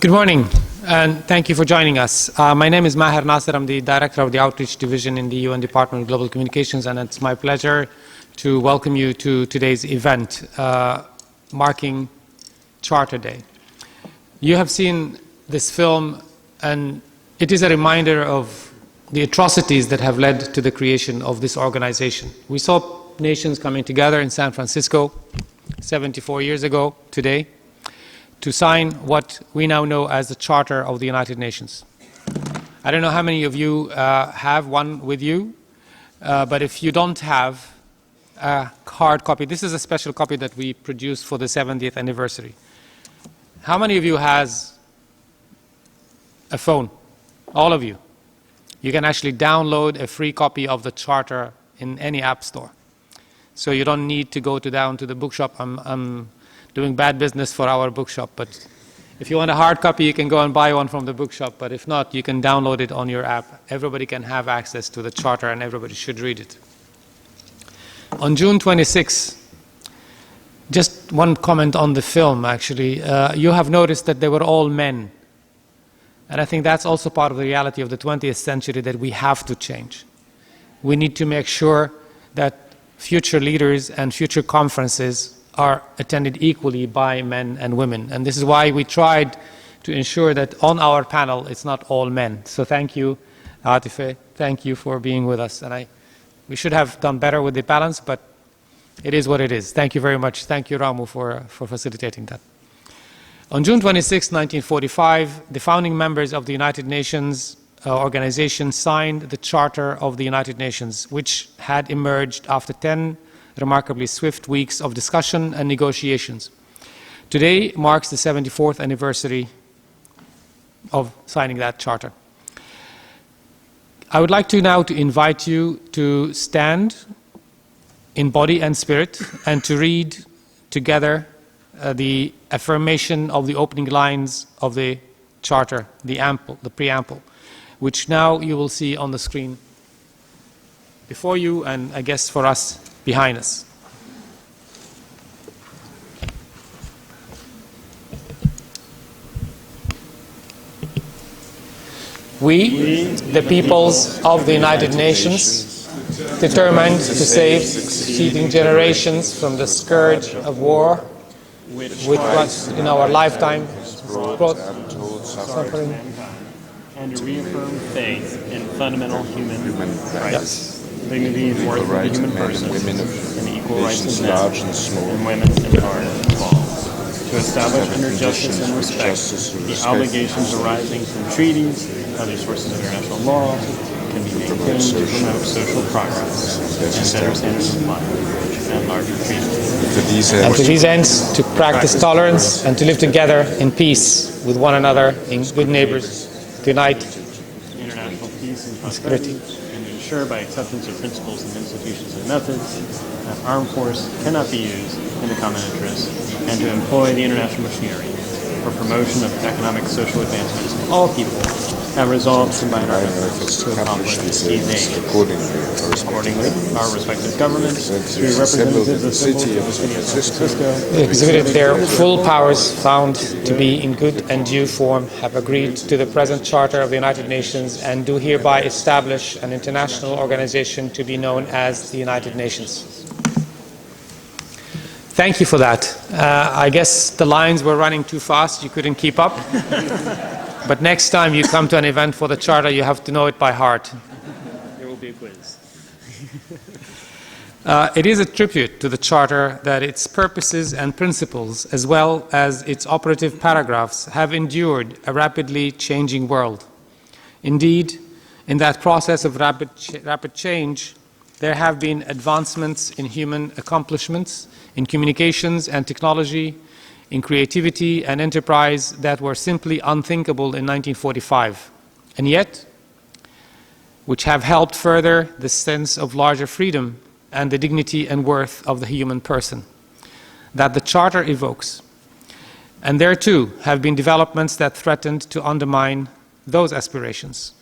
Good morning, and thank you for joining us. My name is Maher Nasser. I'm the Director of the Outreach Division in the UN Department of Global Communications, and it's my pleasure to welcome you to today's event, marking Charter Day. You have seen this film, and it is a reminder of the atrocities that have led to the creation of this organization. We saw nations coming together in San Francisco 74 years ago today to sign what we now know as the Charter of the United Nations. I don't know how many of you have one with you, but if you don't have a hard copy, this is a special copy that we produced for the 70th anniversary. How many of you has a phone? All of you. You can actually download a free copy of the Charter in any app store. So you don't need to go down to the bookshop. I'm doing bad business for our bookshop, but if you want a hard copy, you can go and buy one from the bookshop, but if not, you can download it on your app. Everybody can have access to the Charter, and everybody should read it. On June 26, just one comment on the film, actually. You have noticed that they were all men. And I think that's also part of the reality of the 20th century that we have to change. We need to make sure that future leaders and future conferences are attended equally by men and women. And this is why we tried to ensure that on our panel it's not all men. So thank you, Atife. Thank you for being with us. And we should have done better with the balance, but it is what it is. Thank you very much. Thank you, Ramu, for facilitating that. On June 26, 1945, the founding members of the United Nations organization signed the Charter of the United Nations, which had emerged after 10 remarkably swift weeks of discussion and negotiations. Today marks the 74th anniversary of signing that charter. I would like to now invite you to stand in body and spirit and to read together the affirmation of the opening lines of the charter, the preamble, which now you will see on the screen before you and I guess for us behind us. We, the peoples of the United Nations, determined to save succeeding generations from the scourge of war, which was in our lifetime brought suffering, and to reaffirm faith in fundamental human rights. Dignity and worth of the human person, and equal rights of men and women and hard and small. To establish under justice and respect the obligations arising from treaties, other sources of international law, can be maintained to promote social progress and better standards of life and larger freedom. And to these ends, to practice tolerance and to live together in peace with one another, in good neighbors, to unite international peace and prosperity. Ensure by acceptance of principles and institutions and methods that armed force cannot be used in the common interest, and to employ the international machinery for promotion of economic social advancements of all people, have resolved to combine our efforts to accomplish these aims. Accordingly, our respective governments, through representatives of the city of San Francisco, exhibited their full powers found to be in good and due form, have agreed to the present Charter of the United Nations, and do hereby establish an international organization to be known as the United Nations. Thank you for that. I guess the lines were running too fast, you couldn't keep up. But next time you come to an event for the Charter, you have to know it by heart. There will be a quiz. It is a tribute to the Charter that its purposes and principles, as well as its operative paragraphs, have endured a rapidly changing world. Indeed, in that process of rapid change, there have been advancements in human accomplishments, in communications and technology, in creativity and enterprise that were simply unthinkable in 1945, and yet which have helped further the sense of larger freedom and the dignity and worth of the human person that the Charter evokes. And there too have been developments that threatened to undermine those aspirations.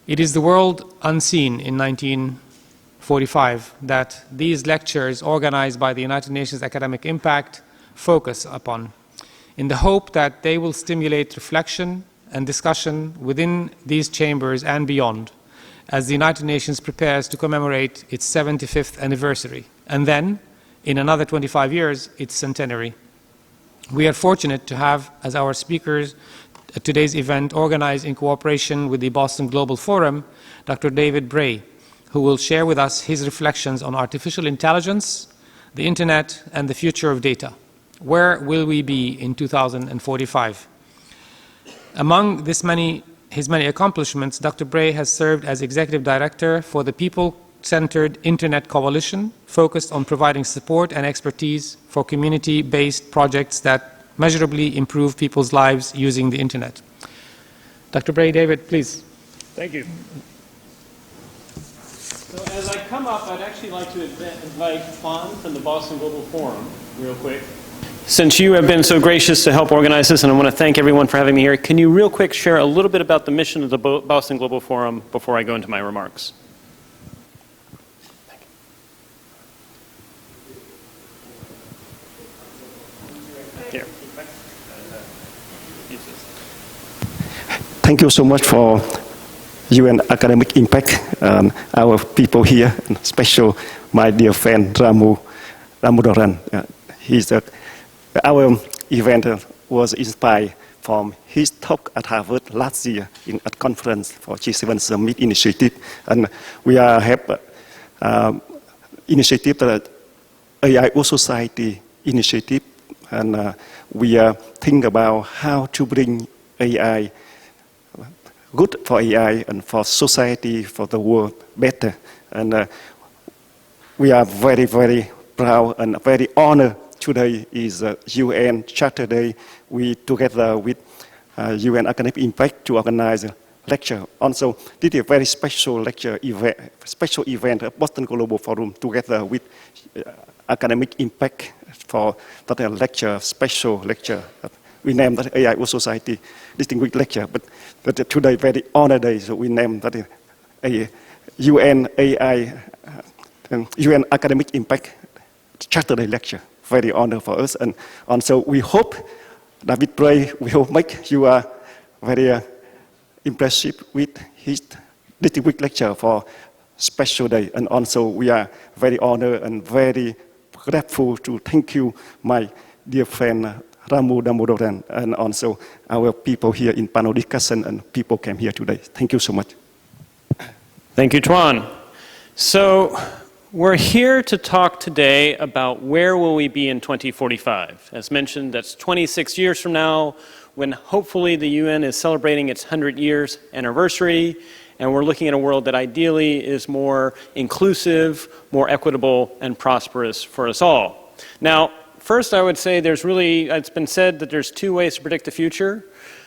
It is the world unseen in 1945 that these lectures organized by the United Nations Academic Impact focus upon. in the hope that they will stimulate reflection and discussion within these chambers and beyond as the United Nations prepares to commemorate its 75th anniversary, and then, in another 25 years, its centenary. We are fortunate to have as our speakers at today's event, organized in cooperation with the Boston Global Forum, Dr. David Bray, who will share with us his reflections on artificial intelligence, the internet, and the future of data. Where will we be in 2045? Among his many accomplishments, Dr. Bray has served as Executive Director for the People-Centered Internet Coalition, focused on providing support and expertise for community-based projects that measurably improve people's lives using the internet. Dr. Bray, David, please. Thank you. So as I come up, I'd actually like to invite Juan from the Boston Global Forum, real quick. Since you have been so gracious to help organize this, and I want to thank everyone for having me here, can you real quick share a little bit about the mission of the Boston Global Forum before I go into my remarks? Here. Thank you so much for UN Academic Impact, our people here, and especially my dear friend Ramadan. Our event was inspired from his talk at Harvard last year at conference for G7 Summit initiative, and we have initiative that AI Society initiative, and we think about how to bring AI good for AI and for society, for the world better. And we are very, very proud and very honored. Today is UN Charter Day. We, together with UN Academic Impact, to organize a lecture. Also, did a very special lecture event, special event at Boston Global Forum, together with Academic Impact for that lecture, special lecture. We named that AI Society Distinguished Lecture, but today very honor day, so we named that a UN UN Academic Impact Charter Day lecture. Very honor for us, and also we hope, David Bray, we hope make you are very impressive with his distinguished lecture for special day, and also we are very honored and very grateful to thank you, my dear friend Ramadan, and also our people here in panel discussion and people came here today. Thank you so much. Thank you, Tuan. So we're here to talk today about where will we be in 2045. As mentioned, that's 26 years from now, when hopefully the UN is celebrating its 100 years anniversary, and we're looking at a world that ideally is more inclusive, more equitable, and prosperous for us all. Now, first, I would say it's been said that there's two ways to predict the future.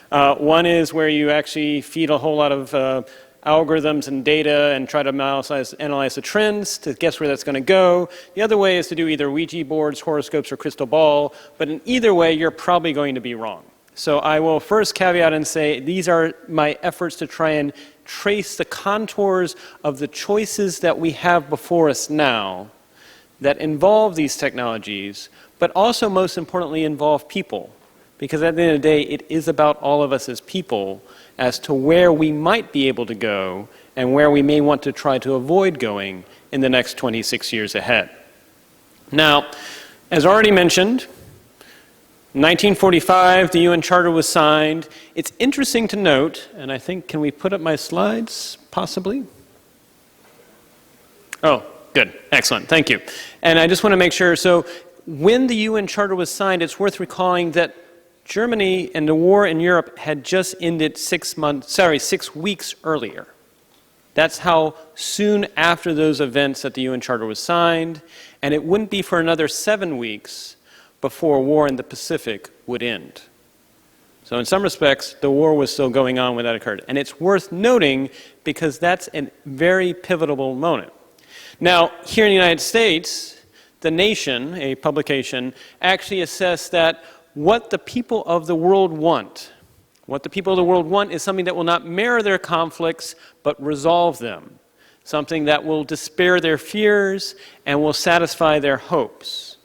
One is where you actually feed a whole lot of algorithms and data and try to analyze the trends to guess where that's going to go. The other way is to do either Ouija boards, horoscopes, or crystal ball. But in either way, you're probably going to be wrong. So I will first caveat and say these are my efforts to try and trace the contours of the choices that we have before us now that involve these technologies, but also most importantly involve people. Because at the end of the day, it is about all of us as people as to where we might be able to go and where we may want to try to avoid going in the next 26 years ahead. Now, as already mentioned, 1945, the UN Charter was signed. It's interesting to note, and I think, can we put up my slides, possibly? Oh, good, excellent, thank you. And I just want to make sure, so when the UN Charter was signed, it's worth recalling that Germany and the war in Europe had just ended 6 weeks earlier. That's how soon after those events that the UN Charter was signed, and it wouldn't be for another 7 weeks before war in the Pacific would end. So in some respects, the war was still going on when that occurred. And it's worth noting because that's a very pivotal moment. Now, here in the United States, The Nation, a publication, actually assessed that what the people of the world want is something that will not mirror their conflicts, but resolve them. Something that will despair their fears and will satisfy their hopes.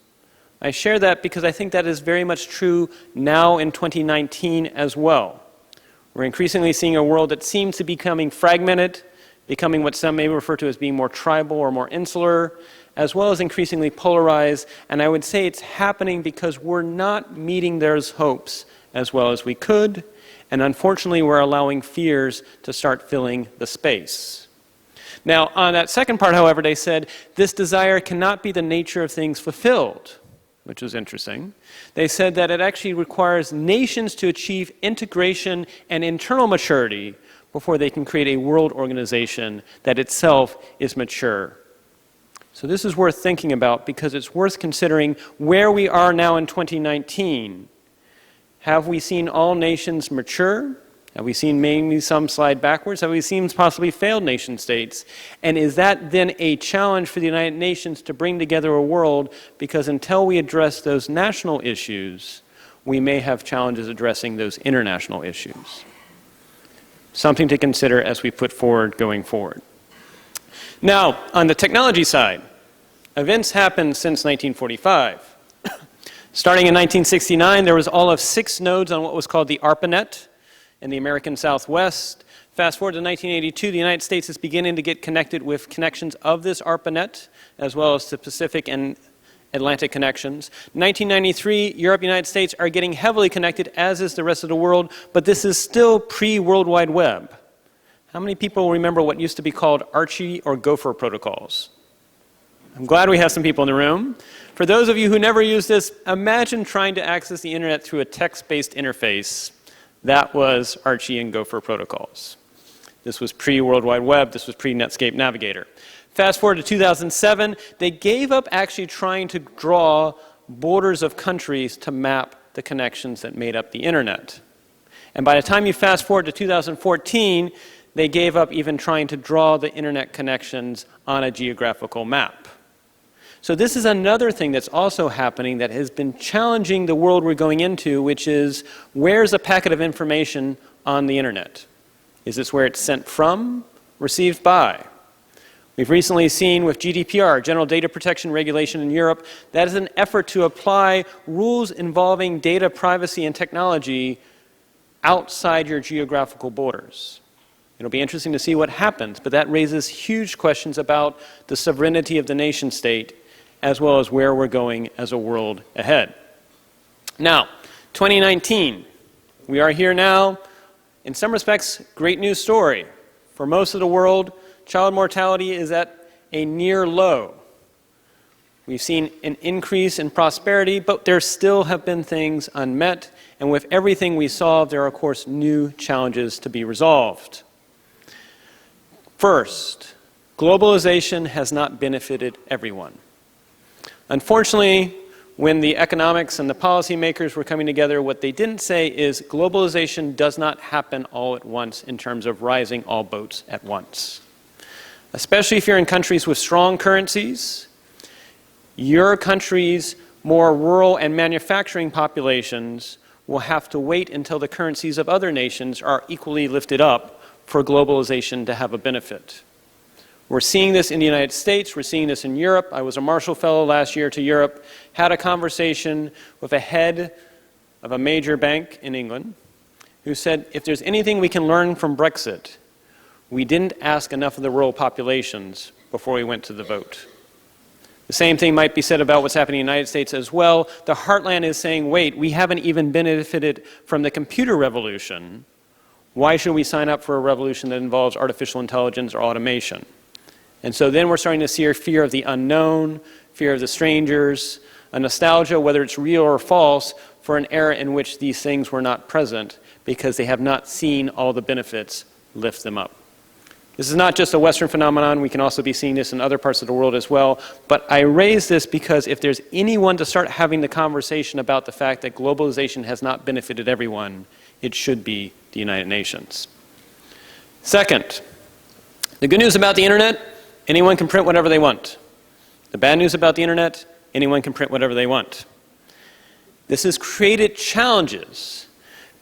I share that because I think that is very much true now in 2019 as well. We're increasingly seeing a world that seems to be becoming fragmented, becoming what some may refer to as being more tribal or more insular, as well as increasingly polarized. And I would say it's happening because we're not meeting those hopes as well as we could. And unfortunately, we're allowing fears to start filling the space. Now, on that second part, however, they said, this desire cannot be the nature of things fulfilled, which was interesting. They said that it actually requires nations to achieve integration and internal maturity before they can create a world organization that itself is mature. So this is worth thinking about because it's worth considering where we are now in 2019. Have we seen all nations mature? Have we seen maybe some slide backwards? Have we seen possibly failed nation states? And is that then a challenge for the United Nations to bring together a world? Because until we address those national issues, we may have challenges addressing those international issues. Something to consider as we put forward going forward. Now, on the technology side, events happened since 1945. Starting in 1969, there was all of 6 nodes on what was called the ARPANET in the American Southwest. Fast forward to 1982, the United States is beginning to get connected with connections of this ARPANET, as well as the Pacific and Atlantic connections. 1993, Europe and the United States are getting heavily connected, as is the rest of the world, but this is still pre-World Wide Web. How many people remember what used to be called Archie or Gopher protocols? I'm glad we have some people in the room. For those of you who never used this, imagine trying to access the internet through a text-based interface. That was Archie and Gopher protocols. This was pre-World Wide Web. This was pre-Netscape Navigator. Fast forward to 2007, they gave up actually trying to draw borders of countries to map the connections that made up the internet. And by the time you fast forward to 2014, they gave up even trying to draw the internet connections on a geographical map. So this is another thing that's also happening that has been challenging the world we're going into, which is, where's a packet of information on the internet? Is this where it's sent from, received by? We've recently seen with GDPR, General Data Protection Regulation in Europe, that is an effort to apply rules involving data privacy and technology outside your geographical borders. It'll be interesting to see what happens, but that raises huge questions about the sovereignty of the nation state, as well as where we're going as a world ahead. Now, 2019, we are here now. In some respects, great news story. For most of the world, child mortality is at a near low. We've seen an increase in prosperity, but there still have been things unmet. And with everything we solved, there are, of course, new challenges to be resolved. First, globalization has not benefited everyone. Unfortunately, when the economics and the policymakers were coming together, what they didn't say is globalization does not happen all at once in terms of rising all boats at once. Especially if you're in countries with strong currencies, your country's more rural and manufacturing populations will have to wait until the currencies of other nations are equally lifted up for globalization to have a benefit. We're seeing this in the United States, we're seeing this in Europe. I was a Marshall Fellow last year to Europe, had a conversation with a head of a major bank in England who said, if there's anything we can learn from Brexit, we didn't ask enough of the rural populations before we went to the vote. The same thing might be said about what's happening in the United States as well. The heartland is saying, wait, we haven't even benefited from the computer revolution. Why should we sign up for a revolution that involves artificial intelligence or automation? And so then we're starting to see a fear of the unknown, fear of the strangers, a nostalgia, whether it's real or false, for an era in which these things were not present because they have not seen all the benefits lift them up. This is not just a Western phenomenon. We can also be seeing this in other parts of the world as well. But I raise this because if there's anyone to start having the conversation about the fact that globalization has not benefited everyone, it should be the United Nations. Second, the good news about the internet, anyone can print whatever they want. The bad news about the internet, anyone can print whatever they want. This has created challenges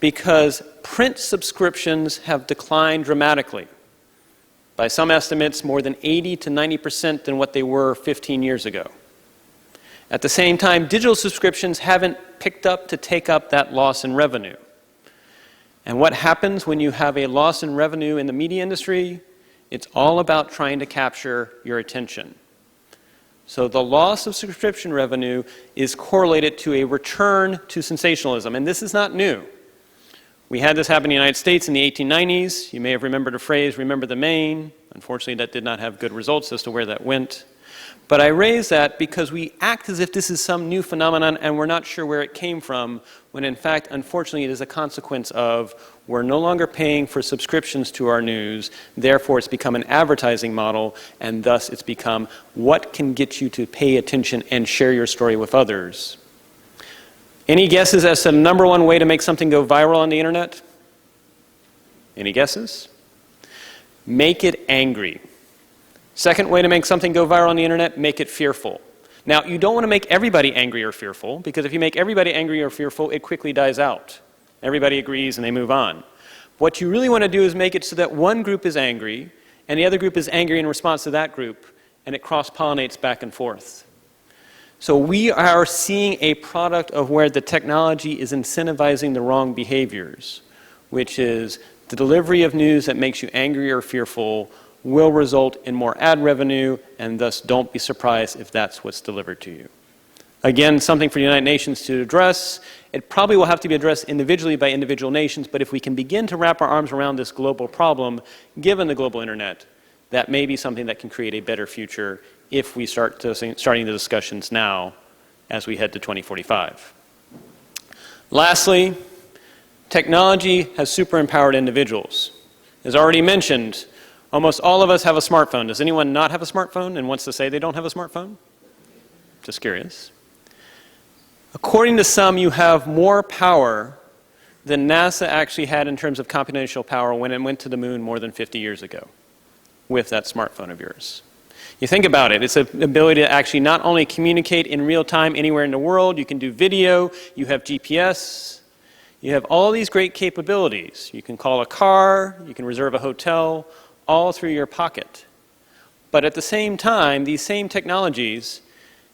because print subscriptions have declined dramatically. By some estimates, more than 80 to 90% than what they were 15 years ago. At the same time, digital subscriptions haven't picked up to take up that loss in revenue. And what happens when you have a loss in revenue in the media industry? It's all about trying to capture your attention. So the loss of subscription revenue is correlated to a return to sensationalism. And this is not new. We had this happen in the United States in the 1890s. You may have remembered a phrase, remember the Maine. Unfortunately, that did not have good results as to where that went. But I raise that because we act as if this is some new phenomenon and we're not sure where it came from, when in fact, unfortunately, it is a consequence of we're no longer paying for subscriptions to our news, therefore it's become an advertising model, and thus it's become what can get you to pay attention and share your story with others. Any guesses as to the number one way to make something go viral on the internet? Any guesses? Make it angry. Second way to make something go viral on the internet, make it fearful. Now, you don't want to make everybody angry or fearful, because if you make everybody angry or fearful, it quickly dies out. Everybody agrees and they move on. What you really want to do is make it so that one group is angry, and the other group is angry in response to that group, and it cross-pollinates back and forth. So we are seeing a product of where the technology is incentivizing the wrong behaviors, which is the delivery of news that makes you angry or fearful will result in more ad revenue, and thus don't be surprised if that's what's delivered to you. Again, something for the United Nations to address. It probably will have to be addressed individually by individual nations, but if we can begin to wrap our arms around this global problem, given the global internet, that may be something that can create a better future if we starting the discussions now as we head to 2045. Lastly, technology has super-empowered individuals. As already mentioned, almost all of us have a smartphone. Does anyone not have a smartphone and wants to say they don't have a smartphone? Just curious. According to some, you have more power than NASA actually had in terms of computational power when it went to the moon more than 50 years ago with that smartphone of yours. You think about it, it's an ability to actually not only communicate in real time anywhere in the world, you can do video, you have GPS, you have all these great capabilities. You can call a car, you can reserve a hotel, all through your pocket. But at the same time, these same technologies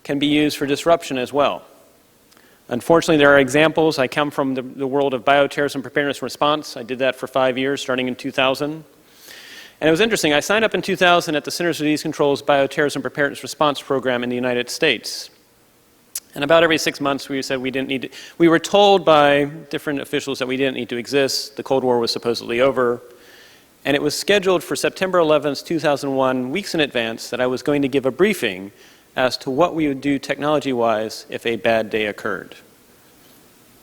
can be used for disruption as well. Unfortunately, there are examples. I come from the world of bioterrorism preparedness and response. I did that for 5 years, starting in 2000. And it was interesting. I signed up in 2000 at the Centers for Disease Control's Bioterrorism Preparedness Response Program in the United States. And about every 6 months, we said we didn't need to, we were told by different officials that we didn't need to exist. The Cold War was supposedly over. And it was scheduled for September 11th, 2001, weeks in advance, that I was going to give a briefing as to what we would do technology-wise if a bad day occurred.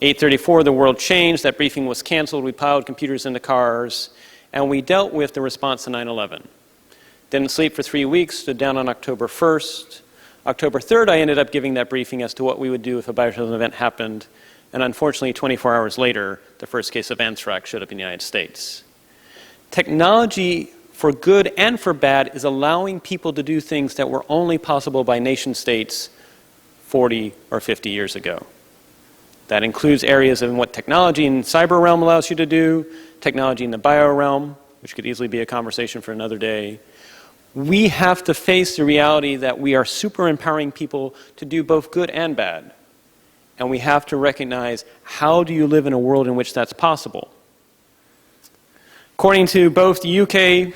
8:34, the world changed. That briefing was canceled. We piled computers into cars, and we dealt with the response to 9/11. Didn't sleep for 3 weeks, stood down on October 1st. October 3rd, I ended up giving that briefing as to what we would do if a bioterrorism event happened, and unfortunately, 24 hours later, the first case of anthrax showed up in the United States. Technology, for good and for bad, is allowing people to do things that were only possible by nation states 40 or 50 years ago. That includes areas of what technology in the cyber realm allows you to do, technology in the bio realm, which could easily be a conversation for another day. We have to face the reality that we are super empowering people to do both good and bad. And we have to recognize, how do you live in a world in which that's possible? According to both the UK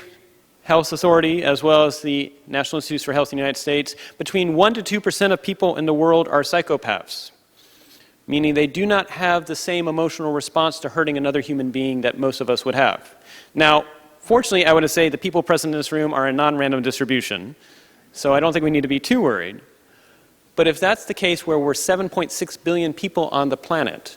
Health Authority as well as the National Institutes for Health in the United States, between 1% to 2% of people in the world are psychopaths, meaning they do not have the same emotional response to hurting another human being that most of us would have. Now, fortunately, I would say the people present in this room are a non-random distribution, so I don't think we need to be too worried. But if that's the case, where we're 7.6 billion people on the planet,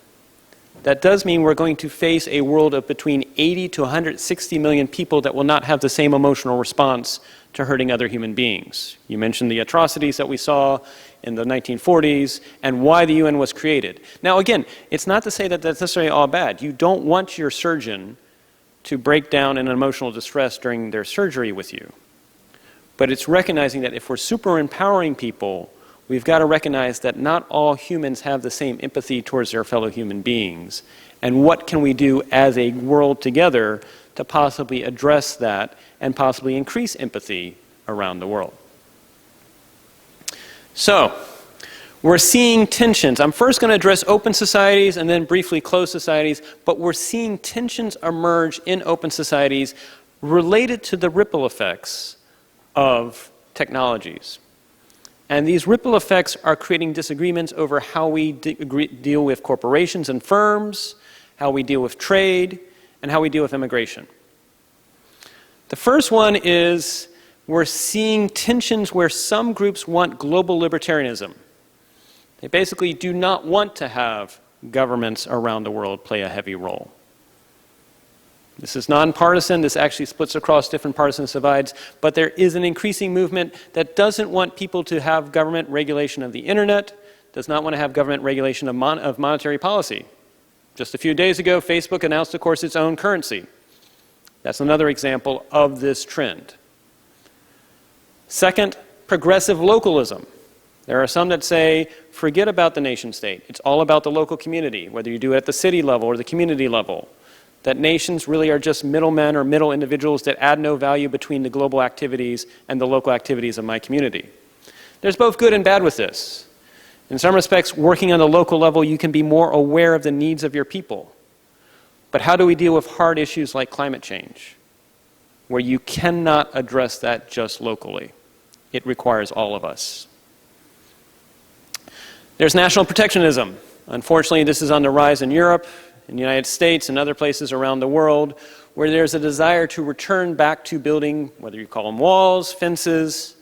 that does mean we're going to face a world of between 80 to 160 million people that will not have the same emotional response to hurting other human beings. You mentioned the atrocities that we saw in the 1940s and why the UN was created. Now again, it's not to say that that's necessarily all bad. You don't want your surgeon to break down in emotional distress during their surgery with you. But it's recognizing that if we're super empowering people, we've got to recognize that not all humans have the same empathy towards their fellow human beings. And what can we do as a world together to possibly address that and possibly increase empathy around the world? So, We're seeing tensions. I'm first going to address open societies and then briefly closed societies, but we're seeing tensions emerge in open societies related to the ripple effects of technologies. And these ripple effects are creating disagreements over how we deal with corporations and firms, how we deal with trade, and how we deal with immigration. The first one is we're seeing tensions where some groups want global libertarianism. They basically do not want to have governments around the world play a heavy role. This is nonpartisan. This actually splits across different partisan divides. But there is an increasing movement that doesn't want people to have government regulation of the internet, does not want to have government regulation of monetary policy. Just a few days ago, Facebook announced, of course, its own currency. That's another example of this trend. Second, progressive localism. There are some that say, forget about the nation state. It's all about the local community, whether you do it at the city level or the community level. That nations really are just middlemen or middle individuals that add no value between the global activities and the local activities of my community. There's both good and bad with this. In some respects, working on the local level, you can be more aware of the needs of your people. But how do we deal with hard issues like climate change, where you cannot address that just locally? It requires all of us. There's national protectionism. Unfortunately, this is on the rise in Europe, in the United States, and other places around the world, where there's a desire to return back to building, whether you call them walls, fences,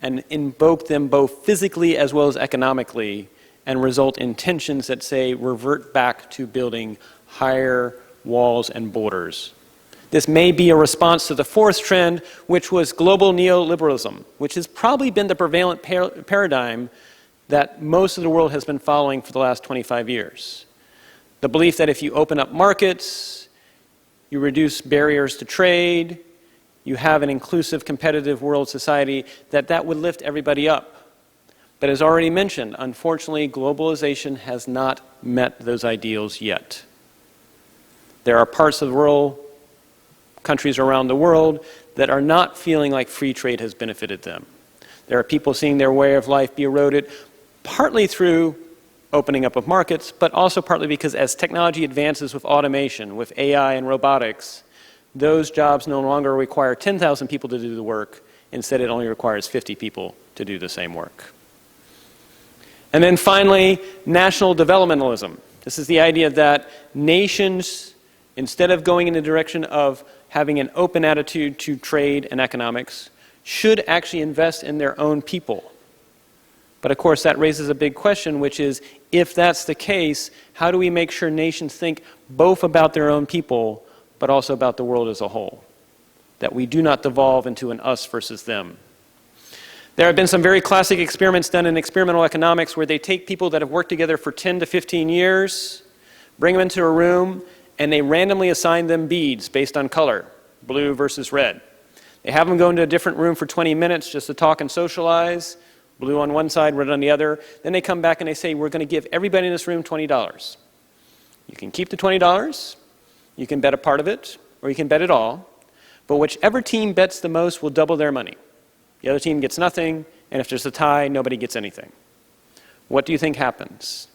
and invoke them both physically as well as economically, and result in tensions that say revert back to building higher walls and borders. This may be a response to the fourth trend, which was global neoliberalism, which has probably been the prevalent paradigm that most of the world has been following for the last 25 years. The belief that if you open up markets, you reduce barriers to trade, you have an inclusive, competitive world society, that would lift everybody up. But as already mentioned, unfortunately, globalization has not met those ideals yet. There are parts of the world, countries around the world, that are not feeling like free trade has benefited them. There are people seeing their way of life be eroded, partly through opening up of markets, but also partly because as technology advances with automation, with AI and robotics, those jobs no longer require 10,000 people to do the work. Instead, it only requires 50 people to do the same work. And then finally, national developmentalism. This is the idea that nations, instead of going in the direction of having an open attitude to trade and economics, should actually invest in their own people. But of course, that raises a big question, which is, if that's the case, how do we make sure nations think both about their own people, but also about the world as a whole? That we do not devolve into an us versus them. There have been some very classic experiments done in experimental economics where they take people that have worked together for 10 to 15 years, bring them into a room, and they randomly assign them beads based on color, blue versus red. They have them go into a different room for 20 minutes just to talk and socialize, blue on one side, red on the other. Then they come back and they say, we're going to give everybody in this room $20. You can keep the $20, you can bet a part of it, or you can bet it all. But whichever team bets the most will double their money. The other team gets nothing, and if there's a tie, nobody gets anything. What do you think happens?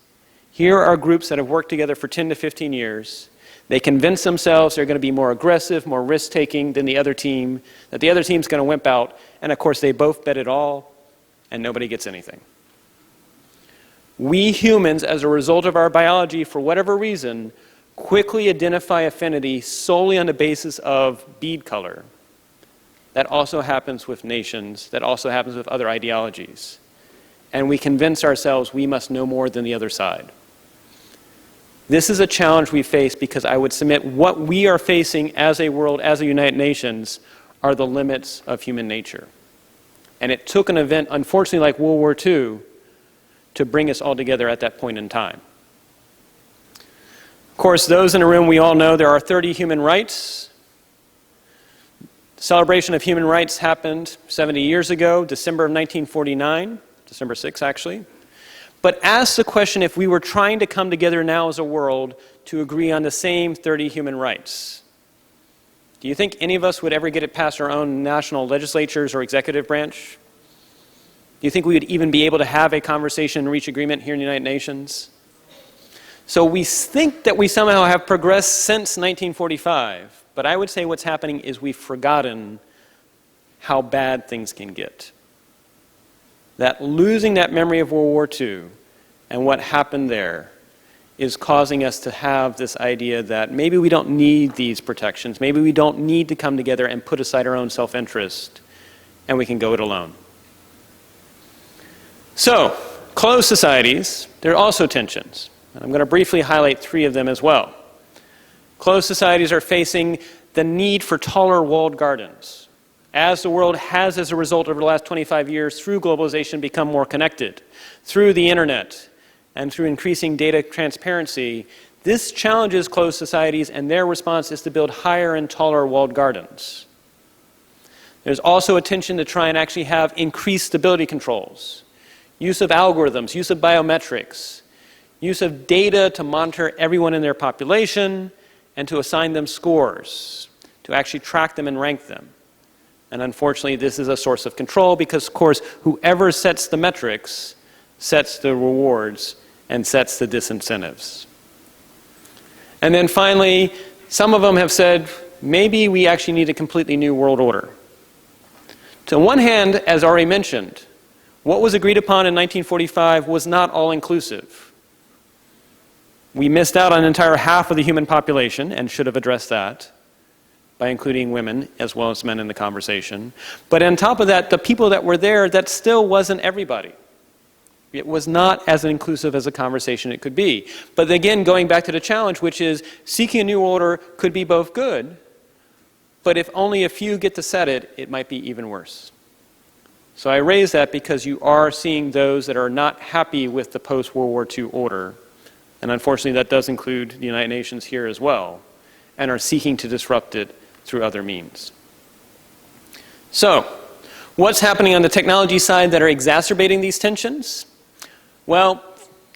Here are groups that have worked together for 10 to 15 years. They convince themselves they're going to be more aggressive, more risk-taking than the other team, that the other team's going to wimp out, and of course they both bet it all, and nobody gets anything. We humans, as a result of our biology, for whatever reason, quickly identify affinity solely on the basis of bead color. That also happens with nations. That also happens with other ideologies. And we convince ourselves we must know more than the other side. This is a challenge we face because I would submit what we are facing as a world, as a United Nations, are the limits of human nature. And it took an event, unfortunately, like World War II, to bring us all together at that point in time. Of course, those in the room, we all know there are 30 human rights. The celebration of human rights happened 70 years ago, December of 1949, December 6th, actually. But ask the question, if we were trying to come together now as a world to agree on the same 30 human rights, do you think any of us would ever get it past our own national legislatures or executive branch? Do you think we would even be able to have a conversation and reach agreement here in the United Nations? So we think that we somehow have progressed since 1945, but I would say what's happening is we've forgotten how bad things can get. That losing that memory of World War II and what happened there is causing us to have this idea that maybe we don't need these protections, maybe we don't need to come together and put aside our own self-interest, and we can go it alone. So, closed societies, there are also tensions. And I'm going to briefly highlight 3 of them as well. Closed societies are facing the need for taller walled gardens. As the world has, as a result, over the last 25 years, through globalization, become more connected, through the internet, and through increasing data transparency, this challenges closed societies, and their response is to build higher and taller walled gardens. There's also a tension to try and actually have increased stability controls, use of algorithms, use of biometrics, use of data to monitor everyone in their population and to assign them scores, to actually track them and rank them. And unfortunately, this is a source of control because, of course, whoever sets the metrics sets the rewards and sets the disincentives. And then finally, some of them have said, maybe we actually need a completely new world order. So on one hand, as already mentioned, what was agreed upon in 1945 was not all-inclusive. We missed out on an entire half of the human population and should have addressed that by including women as well as men in the conversation. But on top of that, the people that were there, that still wasn't everybody. It was not as inclusive as a conversation it could be. But again, going back to the challenge, which is seeking a new order could be both good, but if only a few get to set it, it might be even worse. So I raise that because you are seeing those that are not happy with the post-World War II order, and unfortunately that does include the United Nations here as well, and are seeking to disrupt it through other means. So, what's happening on the technology side that are exacerbating these tensions? Well,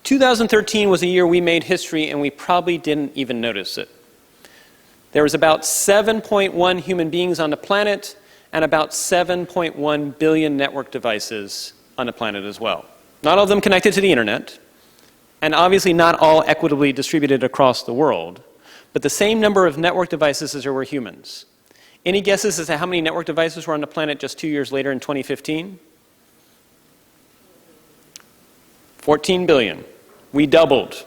2013 was a year we made history and we probably didn't even notice it. There was about 7.1 human beings on the planet and about 7.1 billion network devices on the planet as well. Not all of them connected to the internet, and obviously not all equitably distributed across the world, but the same number of network devices as there were humans. Any guesses as to how many network devices were on the planet just 2 years later in 2015? 14 billion. We doubled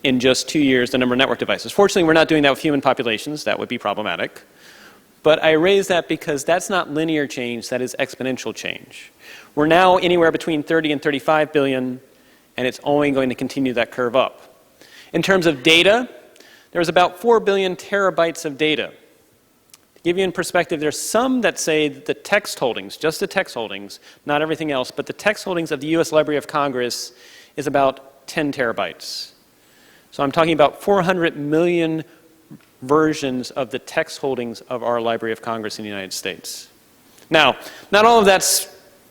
in just 2 years the number of network devices. Fortunately, we're not doing that with human populations. That would be problematic. But I raise that because that's not linear change, that is exponential change. We're now anywhere between 30 and 35 billion, and it's only going to continue that curve up. In terms of data, there's about 4 billion terabytes of data. To give you in perspective, there's some that say that the text holdings, just the text holdings, not everything else, but the text holdings of the US Library of Congress is about 10 terabytes. So I'm talking about 400 million versions of the text holdings of our Library of Congress in the United States. Now, not all of that's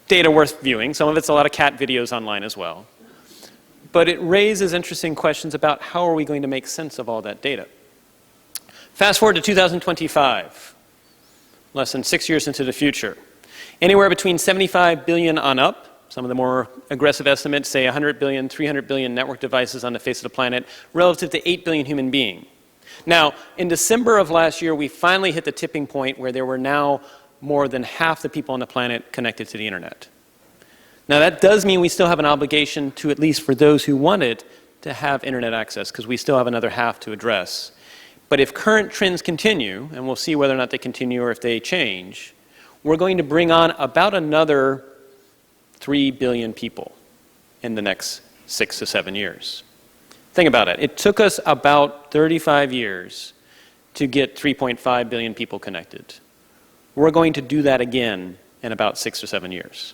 data worth viewing. Some of it's a lot of cat videos online as well. But it raises interesting questions about how are we going to make sense of all that data. Fast forward to 2025, less than 6 years into the future. Anywhere between 75 billion on up, some of the more aggressive estimates say 100 billion, 300 billion network devices on the face of the planet, relative to 8 billion human beings. Now, in December of last year, we finally hit the tipping point where there were now more than half the people on the planet connected to the internet. Now, that does mean we still have an obligation to, at least for those who want it, to have internet access, because we still have another half to address. But if current trends continue, and we'll see whether or not they continue or if they change, we're going to bring on about another 3 billion people in the next 6 to 7 years. Think about it. It took us about 35 years to get 3.5 billion people connected. We're going to do that again in about 6 or 7 years.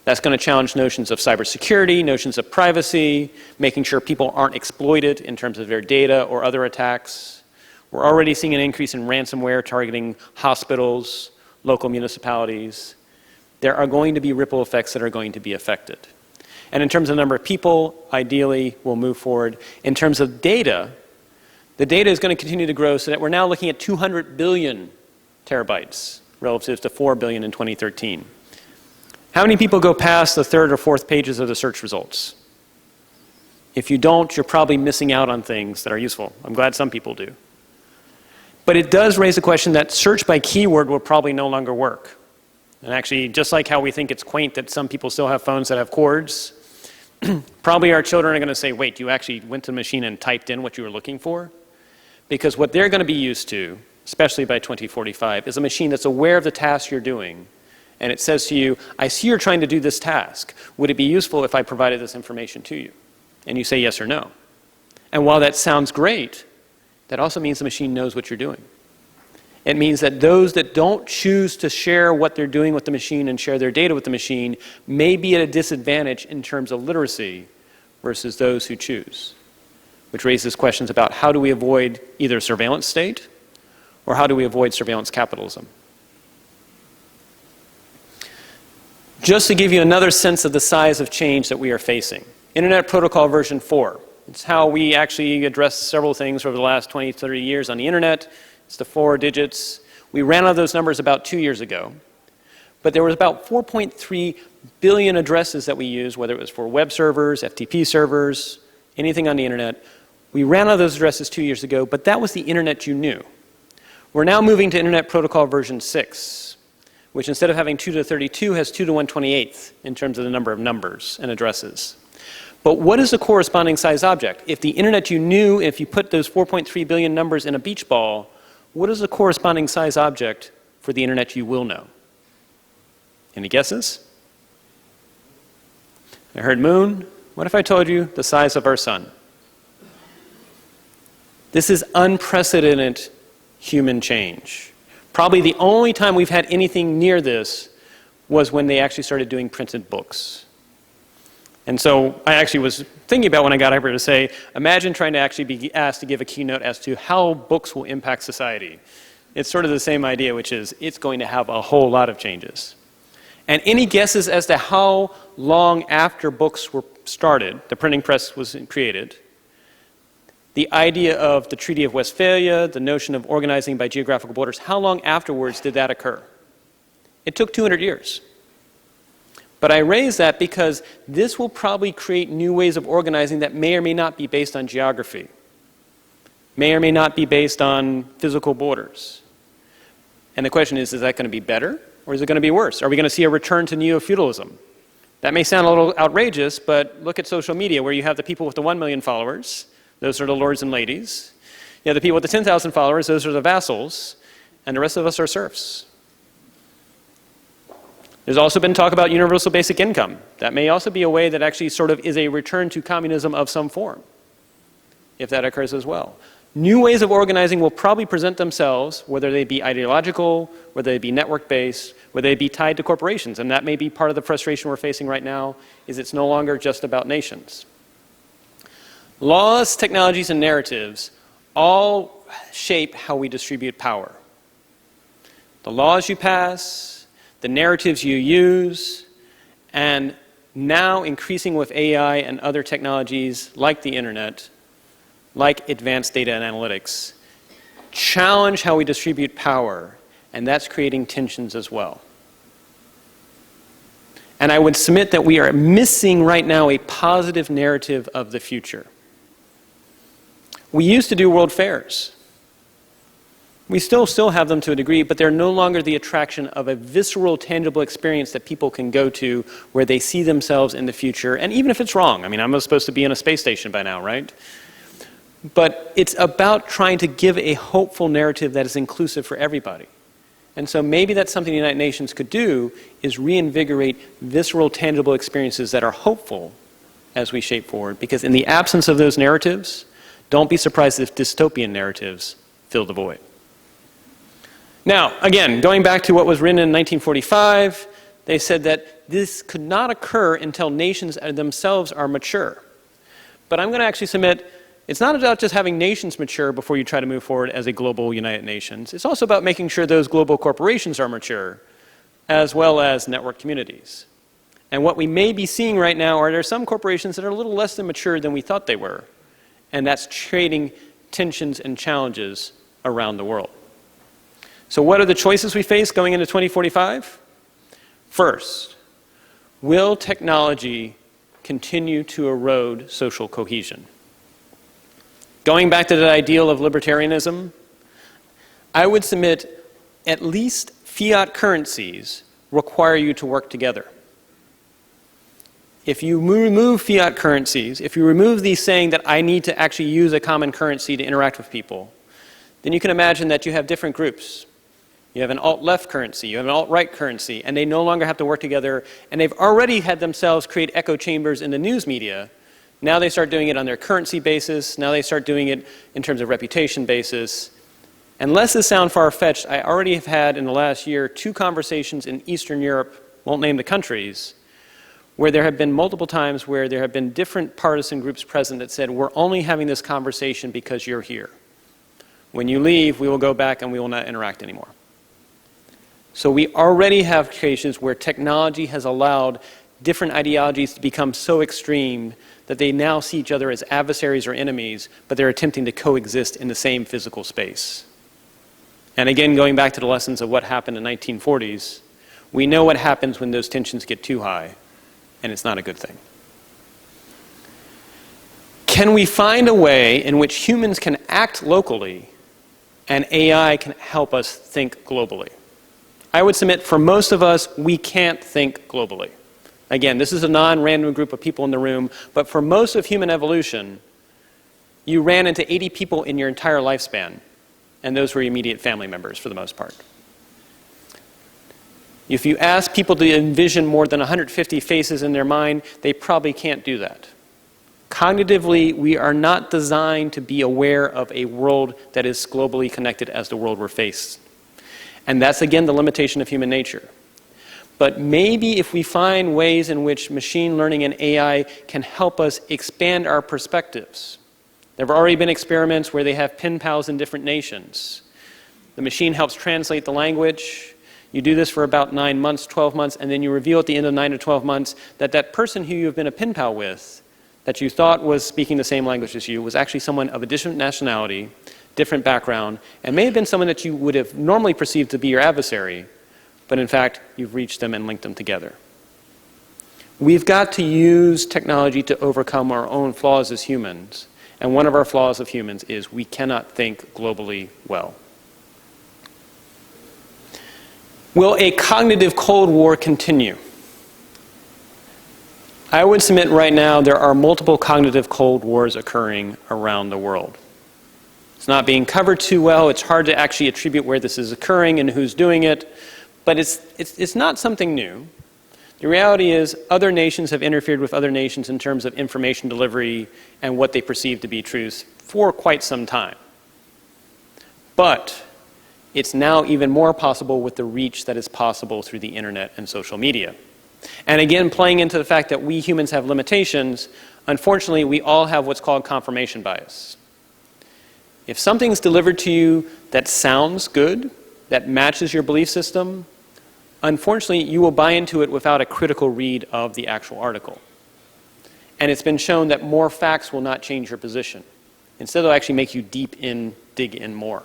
That's going to challenge notions of cybersecurity, notions of privacy, making sure people aren't exploited in terms of their data or other attacks. We're already seeing an increase in ransomware targeting hospitals, local municipalities. There are going to be ripple effects that are going to be affected. And in terms of the number of people, ideally, we'll move forward. In terms of data, the data is going to continue to grow so that we're now looking at 200 billion terabytes relative to 4 billion in 2013. How many people go past the third or fourth pages of the search results? If you don't, you're probably missing out on things that are useful. I'm glad some people do. But it does raise the question that search by keyword will probably no longer work. And actually, just like how we think it's quaint that some people still have phones that have cords, probably our children are going to say, wait, you actually went to the machine and typed in what you were looking for? Because what they're going to be used to, especially by 2045, is a machine that's aware of the task you're doing. And it says to you, I see you're trying to do this task. Would it be useful if I provided this information to you? And you say yes or no. And while that sounds great, that also means the machine knows what you're doing. It means that those that don't choose to share what they're doing with the machine and share their data with the machine may be at a disadvantage in terms of literacy versus those who choose, which raises questions about how do we avoid either a surveillance state or how do we avoid surveillance capitalism. Just to give you another sense of the size of change that we are facing, Internet Protocol version 4. It's how we actually address several things over the last 20, 30 years on the internet. It's the 4 digits. We ran out of those numbers about 2 years ago. But there was about 4.3 billion addresses that we used, whether it was for web servers, FTP servers, anything on the internet. We ran out of those addresses 2 years ago, but that was the internet you knew. We're now moving to Internet Protocol version 6, which instead of having 2 to the 32 has 2 to the 128th in terms of the number of numbers and addresses. But what is the corresponding size object? If the internet you knew, if you put those 4.3 billion numbers in a beach ball, what is the corresponding size object for the internet you will know? Any guesses? I heard moon. What if I told you the size of our sun? This is unprecedented human change. Probably the only time we've had anything near this was when they actually started doing printed books. And so I actually was thinking about when I got over to say, imagine trying to actually be asked to give a keynote as to how books will impact society. It's sort of the same idea, which is it's going to have a whole lot of changes. And any guesses as to how long after books were started, the printing press was created, the idea of the Treaty of Westphalia, the notion of organizing by geographical borders, how long afterwards did that occur? It took 200 years. But I raise that because this will probably create new ways of organizing that may or may not be based on geography, may or may not be based on physical borders. And the question is that going to be better or is it going to be worse? Are we going to see a return to neo-feudalism? That may sound a little outrageous, but look at social media where you have the people with the 1 million followers, those are the lords and ladies. You have the people with the 10,000 followers, those are the vassals, and the rest of us are serfs. There's also been talk about universal basic income. That may also be a way that actually sort of is a return to communism of some form, if that occurs as well. New ways of organizing will probably present themselves, whether they be ideological, whether they be network-based, whether they be tied to corporations. And that may be part of the frustration we're facing right now, is it's no longer just about nations. Laws, technologies, and narratives all shape how we distribute power. The laws you pass, the narratives you use, and now increasing with AI and other technologies like the internet, like advanced data and analytics, challenge how we distribute power, and that's creating tensions as well. And I would submit that we are missing right now a positive narrative of the future. We used to do world fairs. We still have them to a degree, but they're no longer the attraction of a visceral, tangible experience that people can go to where they see themselves in the future. And even if it's wrong, I mean, I'm supposed to be in a space station by now, right? But it's about trying to give a hopeful narrative that is inclusive for everybody. And so maybe that's something the United Nations could do, is reinvigorate visceral, tangible experiences that are hopeful as we shape forward. Because in the absence of those narratives, don't be surprised if dystopian narratives fill the void. Now, again, going back to what was written in 1945, they said that this could not occur until nations themselves are mature. But I'm going to actually submit, it's not about just having nations mature before you try to move forward as a global United Nations. It's also about making sure those global corporations are mature, as well as network communities. And what we may be seeing right now are there are some corporations that are a little less than mature than we thought they were. And that's creating tensions and challenges around the world. So what are the choices we face going into 2045? First, Will technology continue to erode social cohesion? Going back to the ideal of libertarianism, I would submit at least fiat currencies require you to work together. If you remove fiat currencies, if you remove these saying that I need to actually use a common currency to interact with people, then you can imagine that you have different groups. You have an alt-left currency, you have an alt-right currency, and they no longer have to work together, and they've already had themselves create echo chambers in the news media. Now they start doing it on their currency basis, now they start doing it in terms of reputation basis. And lest this sound far-fetched, I already have had in the last year 2 conversations in Eastern Europe, won't name the countries, where there have been multiple times where there have been different partisan groups present that said, we're only having this conversation because you're here. When you leave, we will go back and we will not interact anymore. So we already have cases where technology has allowed different ideologies to become so extreme that they now see each other as adversaries or enemies, but they're attempting to coexist in the same physical space. And again, going back to the lessons of what happened in the 1940s, we know what happens when those tensions get too high, and it's not a good thing. Can we find a way in which humans can act locally and AI can help us think globally? I would submit for most of us, we can't think globally. Again, this is a non-random group of people in the room, but for most of human evolution, you ran into 80 people in your entire lifespan, and those were immediate family members for the most part. If you ask people to envision more than 150 faces in their mind, they probably can't do that. Cognitively, we are not designed to be aware of a world that is globally connected as the world we're faced. And that's, again, the limitation of human nature. But maybe if we find ways in which machine learning and AI can help us expand our perspectives. There have already been experiments where they have pen pals in different nations. The machine helps translate the language. You do this for about 9 months, 12 months, and then you reveal at the end of 9 to 12 months that that person who you've been a pen pal with, that you thought was speaking the same language as you, was actually someone of a different nationality, different background, and may have been someone that you would have normally perceived to be your adversary, but in fact, you've reached them and linked them together. We've got to use technology to overcome our own flaws as humans, and one of our flaws of humans is we cannot think globally well. Will a cognitive Cold War continue? I would submit right now there are multiple cognitive Cold Wars occurring around the world. It's not being covered too well. It's hard to actually attribute where this is occurring and who's doing it. But it's not something new. The reality is other nations have interfered with other nations in terms of information delivery and what they perceive to be truth for quite some time. But it's now even more possible with the reach that is possible through the internet and social media. And again, playing into the fact that we humans have limitations, unfortunately, we all have what's called confirmation bias. If something's delivered to you that sounds good, that matches your belief system, unfortunately, you will buy into it without a critical read of the actual article. And it's been shown that more facts will not change your position. Instead, they'll actually make you dig in more.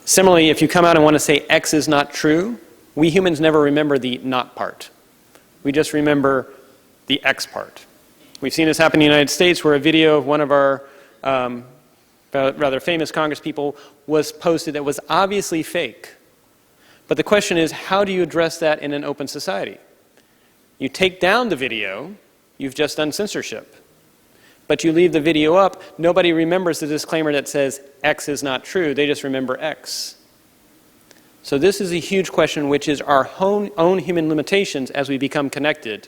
Similarly, if you come out and want to say X is not true, we humans never remember the not part. We just remember the X part. We've seen this happen in the United States where a video of one of our rather famous congresspeople was posted that was obviously fake. But the question is, how do you address that in an open society? You take down the video, you've just done censorship. But you leave the video up, nobody remembers the disclaimer that says X is not true, they just remember X. So this is a huge question, which is our own human limitations as we become connected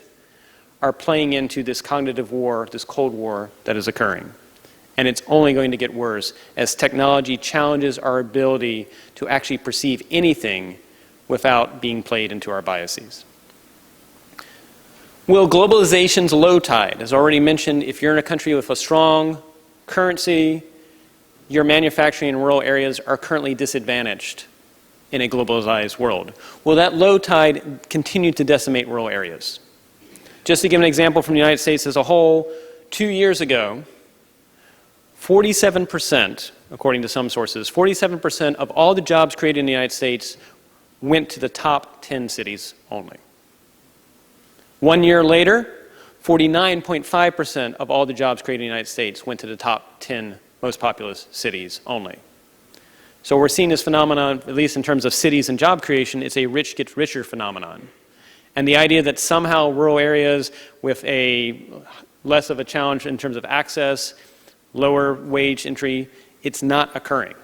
are playing into this cognitive war, this Cold War that is occurring. And it's only going to get worse as technology challenges our ability to actually perceive anything without being played into our biases. Will globalizations low tide? As already mentioned, if you're in a country with a strong currency, your manufacturing in rural areas are currently disadvantaged in a globalized world. Will that low tide continue to decimate rural areas? Just to give an example from the United States as a whole, 2 years ago, 47%, according to some sources, 47% of all the jobs created in the United States went to the top 10 cities only. 1 year later, 49.5% of all the jobs created in the United States went to the top 10 most populous cities only. So we're seeing this phenomenon, at least in terms of cities and job creation, it's a rich gets richer phenomenon. And the idea that somehow rural areas with a less of a challenge in terms of access, lower wage entry, it's not occurring.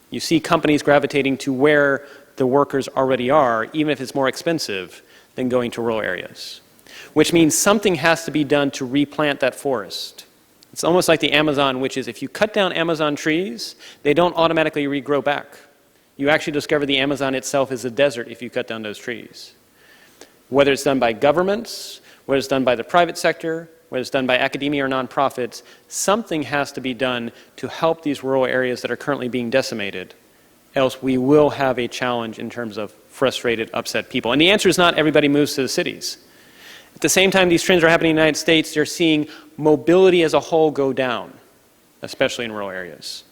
You see companies gravitating to where the workers already are, even if it's more expensive than going to rural areas. Which means something has to be done to replant that forest. It's almost like the Amazon, which is if you cut down Amazon trees, they don't automatically regrow back. You actually discover the Amazon itself is a desert if you cut down those trees. Whether it's done by governments, whether it's done by the private sector, whether it's done by academia or nonprofits, something has to be done to help these rural areas that are currently being decimated. Else we will have a challenge in terms of frustrated, upset people. And the answer is not everybody moves to the cities. At the same time these trends are happening in the United States, you're seeing mobility as a whole go down, especially in rural areas.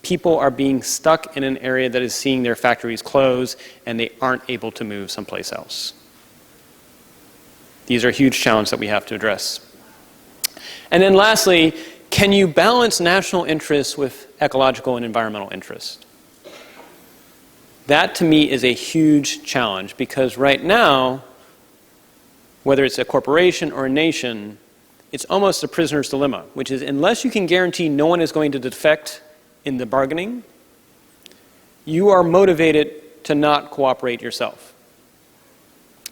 People are being stuck in an area that is seeing their factories close and they aren't able to move someplace else. These are huge challenges that we have to address. And then lastly, can you balance national interests with ecological and environmental interests? That to me is a huge challenge because right now, whether it's a corporation or a nation, it's almost a prisoner's dilemma, which is unless you can guarantee no one is going to defect in the bargaining, you are motivated to not cooperate yourself.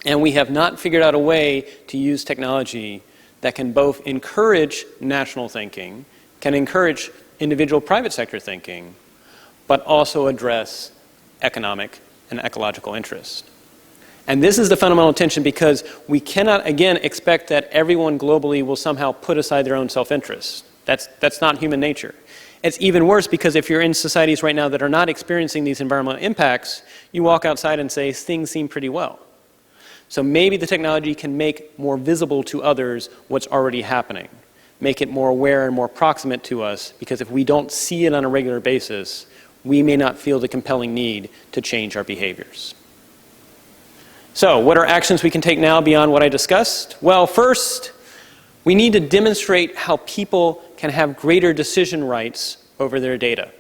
And we have not figured out a way to use technology that can both encourage national thinking, can encourage individual private sector thinking, but also address economic and ecological interest. And this is the fundamental tension because we cannot, again, expect that everyone globally will somehow put aside their own self-interest. That's not human nature. It's even worse because if you're in societies right now that are not experiencing these environmental impacts, you walk outside and say, things seem pretty well. So maybe the technology can make more visible to others what's already happening, make it more aware and more proximate to us, because if we don't see it on a regular basis, we may not feel the compelling need to change our behaviors. So, what are actions we can take now beyond what I discussed? Well, first, we need to demonstrate how people can have greater decision rights over their data.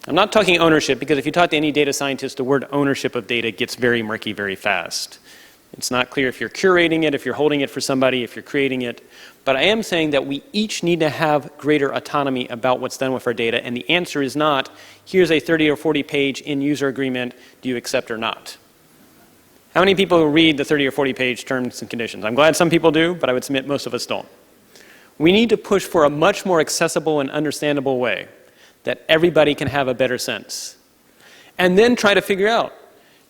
I'm not talking ownership, because if you talk to any data scientist, the word ownership of data gets very murky very fast. It's not clear if you're curating it, if you're holding it for somebody, if you're creating it. But I am saying that we each need to have greater autonomy about what's done with our data, and the answer is not, here's a 30 or 40 page in-user agreement, do you accept or not? How many people read the 30 or 40 page terms and conditions? I'm glad some people do, but I would submit most of us don't. We need to push for a much more accessible and understandable way that everybody can have a better sense. And then try to figure out,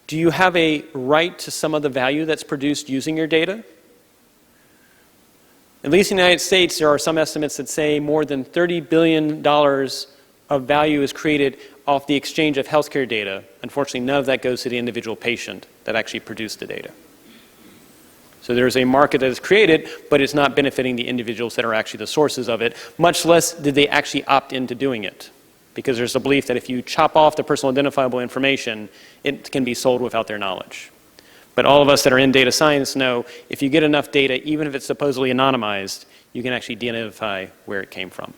do you have a right to some of the value that's produced using your data? At least in the United States, there are some estimates that say more than $30 billion of value is created off the exchange of healthcare data. Unfortunately, none of that goes to the individual patient that actually produced the data. So there's a market that is created, but it's not benefiting the individuals that are actually the sources of it, much less did they actually opt into doing it. Because there's a belief that if you chop off the personal identifiable information, it can be sold without their knowledge. But all of us that are in data science know if you get enough data, even if it's supposedly anonymized, you can actually identify where it came from.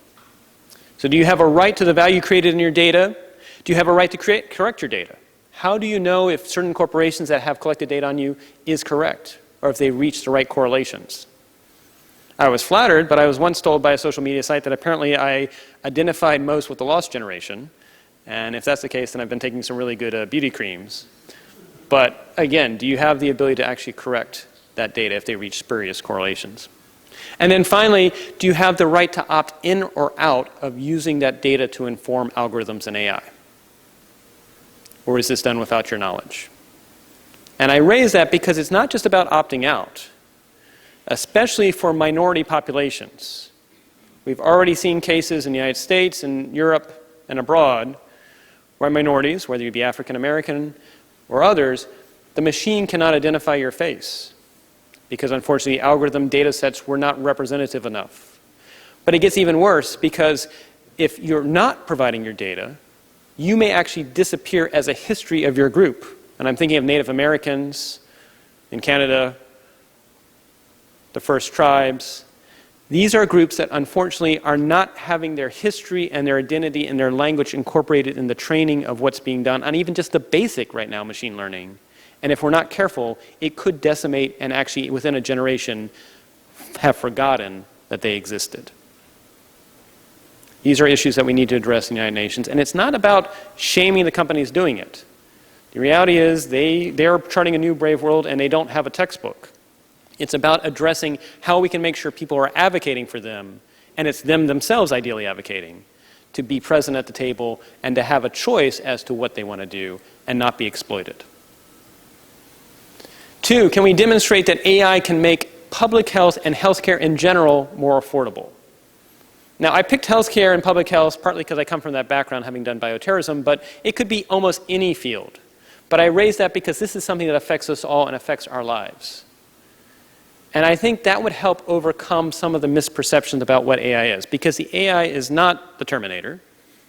So do you have a right to the value created in your data? Do you have a right to correct your data? How do you know if certain corporations that have collected data on you is correct, or if they reach the right correlations? I was flattered, but I was once told by a social media site that apparently I identified most with the lost generation. And if that's the case, then I've been taking some really good beauty creams. But again, do you have the ability to actually correct that data if they reach spurious correlations? And then finally, do you have the right to opt in or out of using that data to inform algorithms and AI? Or is this done without your knowledge? And I raise that because it's not just about opting out, especially for minority populations. We've already seen cases in the United States and Europe and abroad where minorities, whether you be African American or others, the machine cannot identify your face because unfortunately algorithm data sets were not representative enough. But it gets even worse because if you're not providing your data, you may actually disappear as a history of your group. And I'm thinking of Native Americans in Canada, the First Tribes. These are groups that unfortunately are not having their history and their identity and their language incorporated in the training of what's being done on even just the basic right now machine learning. And if we're not careful, it could decimate and actually within a generation have forgotten that they existed. These are issues that we need to address in the United Nations. And it's not about shaming the companies doing it. The reality is they're charting a new brave world and they don't have a textbook. It's about addressing how we can make sure people are advocating for them, and it's them themselves ideally advocating, to be present at the table and to have a choice as to what they want to do and not be exploited. 2, can we demonstrate that AI can make public health and healthcare in general more affordable? Now, I picked healthcare and public health partly because I come from that background, having done bioterrorism, but it could be almost any field. But I raise that because this is something that affects us all and affects our lives. And I think that would help overcome some of the misperceptions about what AI is, because the AI is not the Terminator,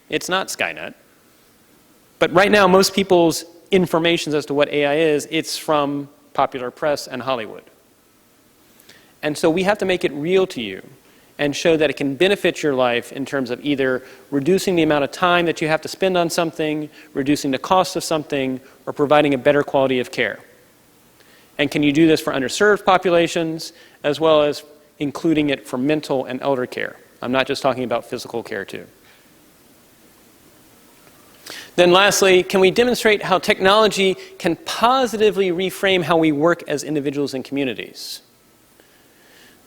it's not Skynet. But right now, most people's information as to what AI is, it's from popular press and Hollywood. And so we have to make it real to you and show that it can benefit your life in terms of either reducing the amount of time that you have to spend on something, reducing the cost of something, or providing a better quality of care. And can you do this for underserved populations, as well as including it for mental and elder care? I'm not just talking about physical care too. Then lastly, can we demonstrate how technology can positively reframe how we work as individuals and communities?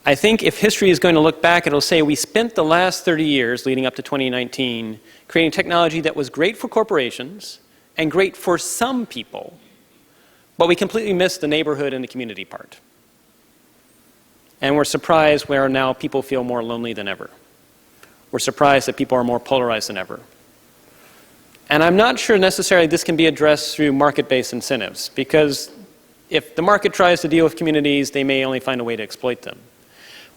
I think if history is going to look back, it'll say we spent the last 30 years leading up to 2019 creating technology that was great for corporations and great for some people, but we completely missed the neighborhood and the community part. And we're surprised where now people feel more lonely than ever. We're surprised that people are more polarized than ever. And I'm not sure necessarily this can be addressed through market-based incentives, because if the market tries to deal with communities, they may only find a way to exploit them.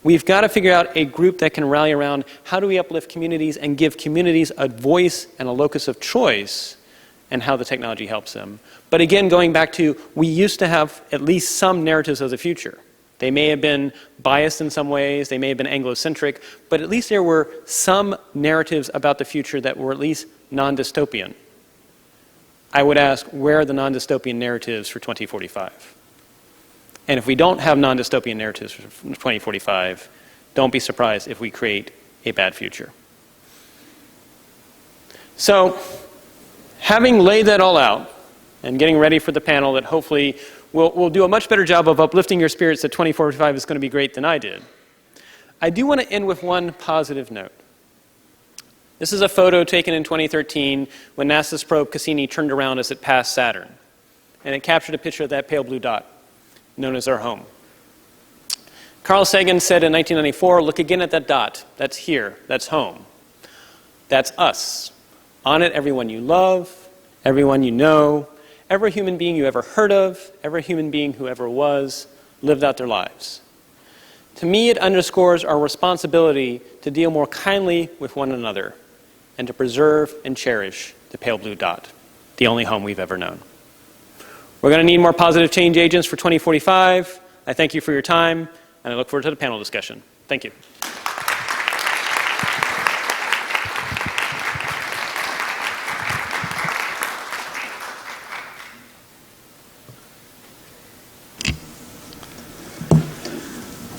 We've got to figure out a group that can rally around how do we uplift communities and give communities a voice and a locus of choice and how the technology helps them. But again, going back to, we used to have at least some narratives of the future. They may have been biased in some ways, they may have been Anglo-centric, but at least there were some narratives about the future that were at least non-dystopian. I would ask, where are the non-dystopian narratives for 2045? And if we don't have non-dystopian narratives for 2045, don't be surprised if we create a bad future. So, having laid that all out, and getting ready for the panel that hopefully will do a much better job of uplifting your spirits that 2045 is going to be great than I did, I do want to end with one positive note. This is a photo taken in 2013 when NASA's probe Cassini turned around as it passed Saturn. And it captured a picture of that pale blue dot, known as our home. Carl Sagan said in 1994, look again at that dot. That's here. That's home. That's us. On it, everyone you love, everyone you know, every human being you ever heard of, every human being who ever was, lived out their lives. To me, it underscores our responsibility to deal more kindly with one another and to preserve and cherish the pale blue dot, the only home we've ever known. We're going to need more positive change agents for 2045. I thank you for your time, and I look forward to the panel discussion. Thank you.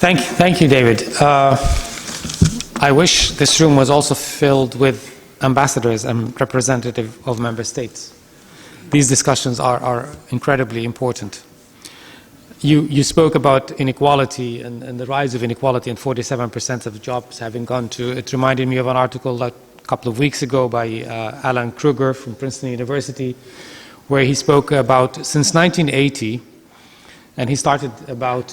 Thank you, David. I wish this room was also filled with ambassadors and representatives of member states. These discussions are incredibly important. You spoke about inequality and the rise of inequality and 47% of jobs having gone to, it reminded me of an article a couple of weeks ago by Alan Kruger from Princeton University, where he spoke about since 1980, and he started about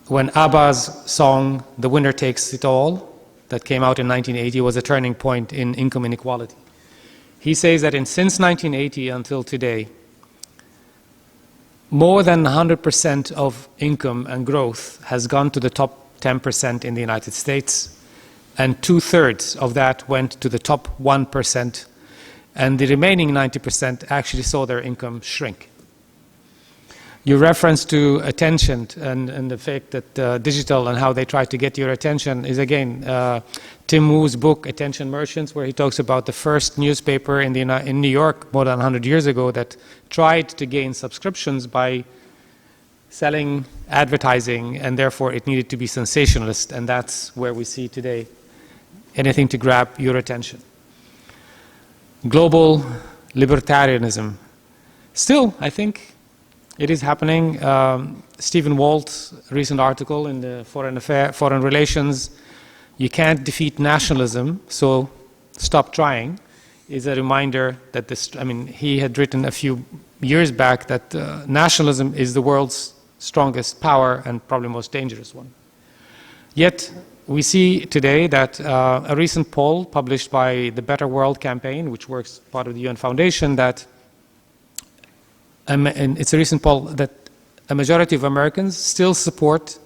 when ABBA's song, The Winner Takes It All, that came out in 1980, was a turning point in income inequality. He says that since 1980 until today, more than 100% of income and growth has gone to the top 10% in the United States, and 2/3 of that went to the top 1%, and the remaining 90% actually saw their income shrink. Your reference to attention and the fact that digital and how they try to get your attention is, again, Tim Wu's book, Attention Merchants, where he talks about the first newspaper in New York more than 100 years ago that tried to gain subscriptions by selling advertising, and therefore it needed to be sensationalist, and that's where we see today anything to grab your attention. Global libertarianism. Still, I think it is happening. Stephen Walt's recent article in the Foreign Relations, "You can't defeat nationalism, so stop trying," is a reminder that he had written a few years back that nationalism is the world's strongest power and probably most dangerous one. Yet, we see today that a recent poll published by the Better World campaign, which works part of the UN Foundation, that and it's a recent poll that a majority of Americans still support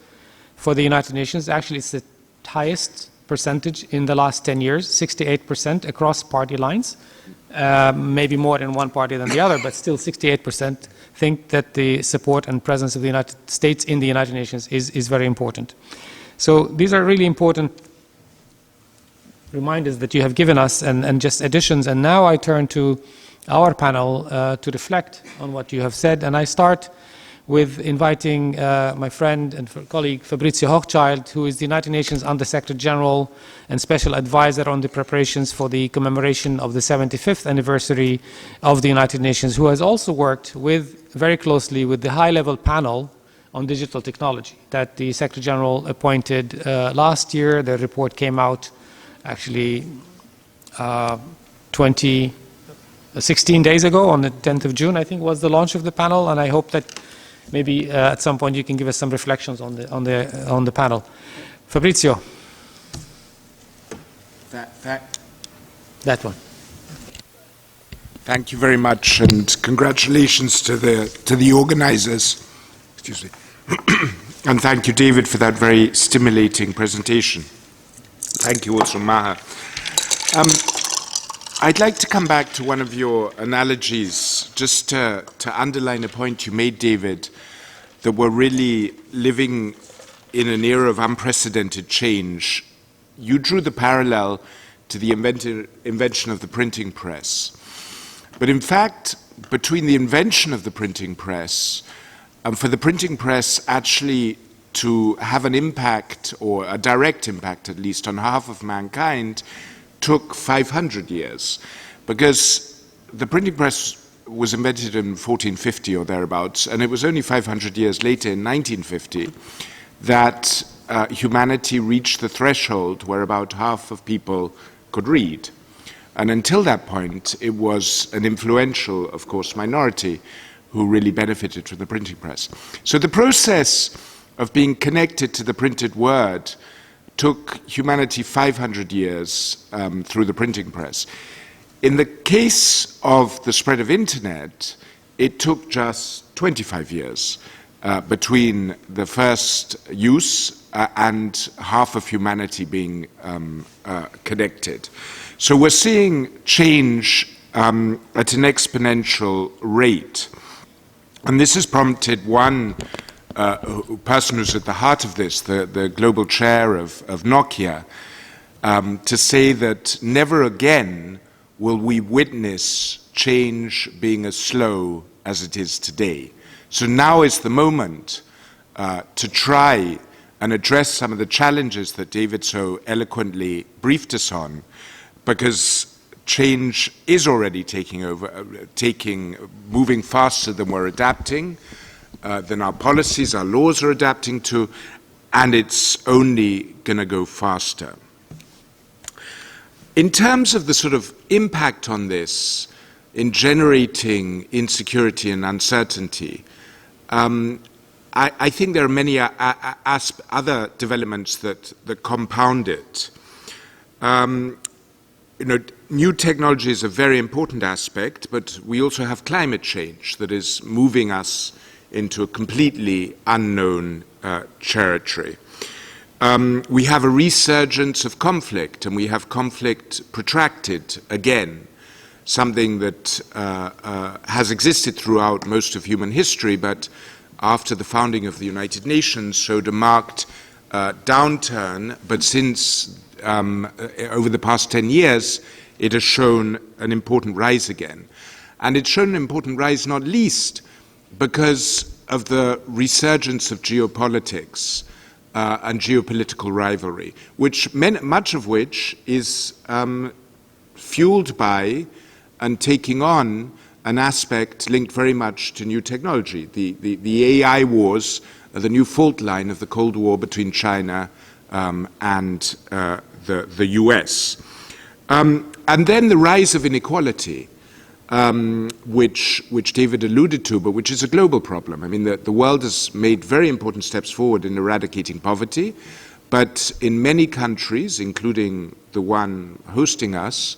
for the United Nations. Actually, it's the highest percentage in the last 10 years, 68% across party lines. Maybe more in one party than the other, but still 68% think that the support and presence of the United States in the United Nations is very important. So these are really important reminders that you have given us and just additions. And now I turn to our panel to reflect on what you have said. And I start with inviting my friend and colleague Fabrizio Hochschild, who is the United Nations Under-Secretary General and Special Advisor on the preparations for the commemoration of the 75th anniversary of the United Nations, who has also worked very closely with the high-level panel on digital technology that the Secretary General appointed last year. The report came out actually 16 days ago, on the 10th of June, I think, was the launch of the panel, and I hope that maybe at some point you can give us some reflections on the panel. Fabrizio. That one. Thank you very much, and congratulations to the organizers. Excuse me. And thank you, David, for that very stimulating presentation. Thank you also, Maher. I'd like to come back to one of your analogies, just to underline a point you made, David, that we're really living in an era of unprecedented change. You drew the parallel to the invention of the printing press. But in fact, between the invention of the printing press and for the printing press actually to have an impact, or a direct impact at least, on half of mankind, took 500 years, because the printing press was invented in 1450 or thereabouts, and it was only 500 years later, in 1950, that humanity reached the threshold where about half of people could read. And until that point, it was an influential, of course, minority who really benefited from the printing press. So the process of being connected to the printed word took humanity 500 years through the printing press. In the case of the spread of internet, it took just 25 years between the first use and half of humanity being connected. So we're seeing change at an exponential rate. And this has prompted one person who's at the heart of this, the global chair of Nokia, to say that never again will we witness change being as slow as it is today. So now is the moment to try and address some of the challenges that David so eloquently briefed us on, because change is already moving faster than we're adapting, than our policies, our laws are adapting to, and it's only going to go faster. In terms of the sort of impact on this in generating insecurity and uncertainty, I think there are many other developments that compound it. New technology is a very important aspect, but we also have climate change that is moving us into a completely unknown territory. We have a resurgence of conflict, and we have conflict protracted again, something that has existed throughout most of human history, but after the founding of the United Nations, showed a marked downturn, but since over the past 10 years, it has shown an important rise again. And it's shown an important rise not least because of the resurgence of geopolitics and geopolitical rivalry, much of which is fueled by and taking on an aspect linked very much to new technology. The AI wars are the new fault line of the Cold War between China and the US. And then the rise of inequality, which David alluded to, but which is a global problem. I mean, the world has made very important steps forward in eradicating poverty, but in many countries, including the one hosting us,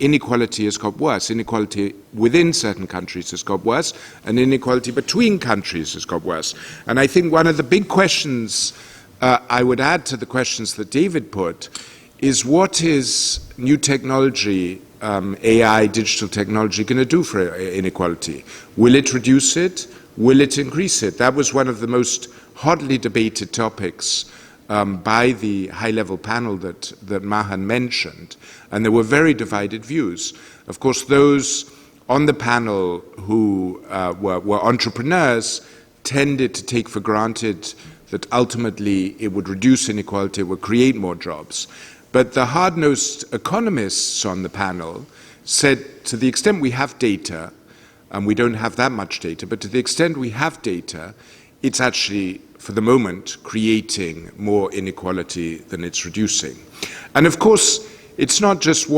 inequality has got worse. Inequality within certain countries has got worse, and inequality between countries has got worse. And I think one of the big questions I would add to the questions that David put is, what is new technology, AI, digital technology, going to do for inequality? Will it reduce it? Will it increase it? That was one of the most hotly debated topics by the high-level panel that Mahan mentioned, and there were very divided views. Of course, those on the panel who were entrepreneurs tended to take for granted that ultimately it would reduce inequality, it would create more jobs. But the hard-nosed economists on the panel said, to the extent we have data, and we don't have that much data, but to the extent we have data, it's actually, for the moment, creating more inequality than it's reducing. And of course, it's not just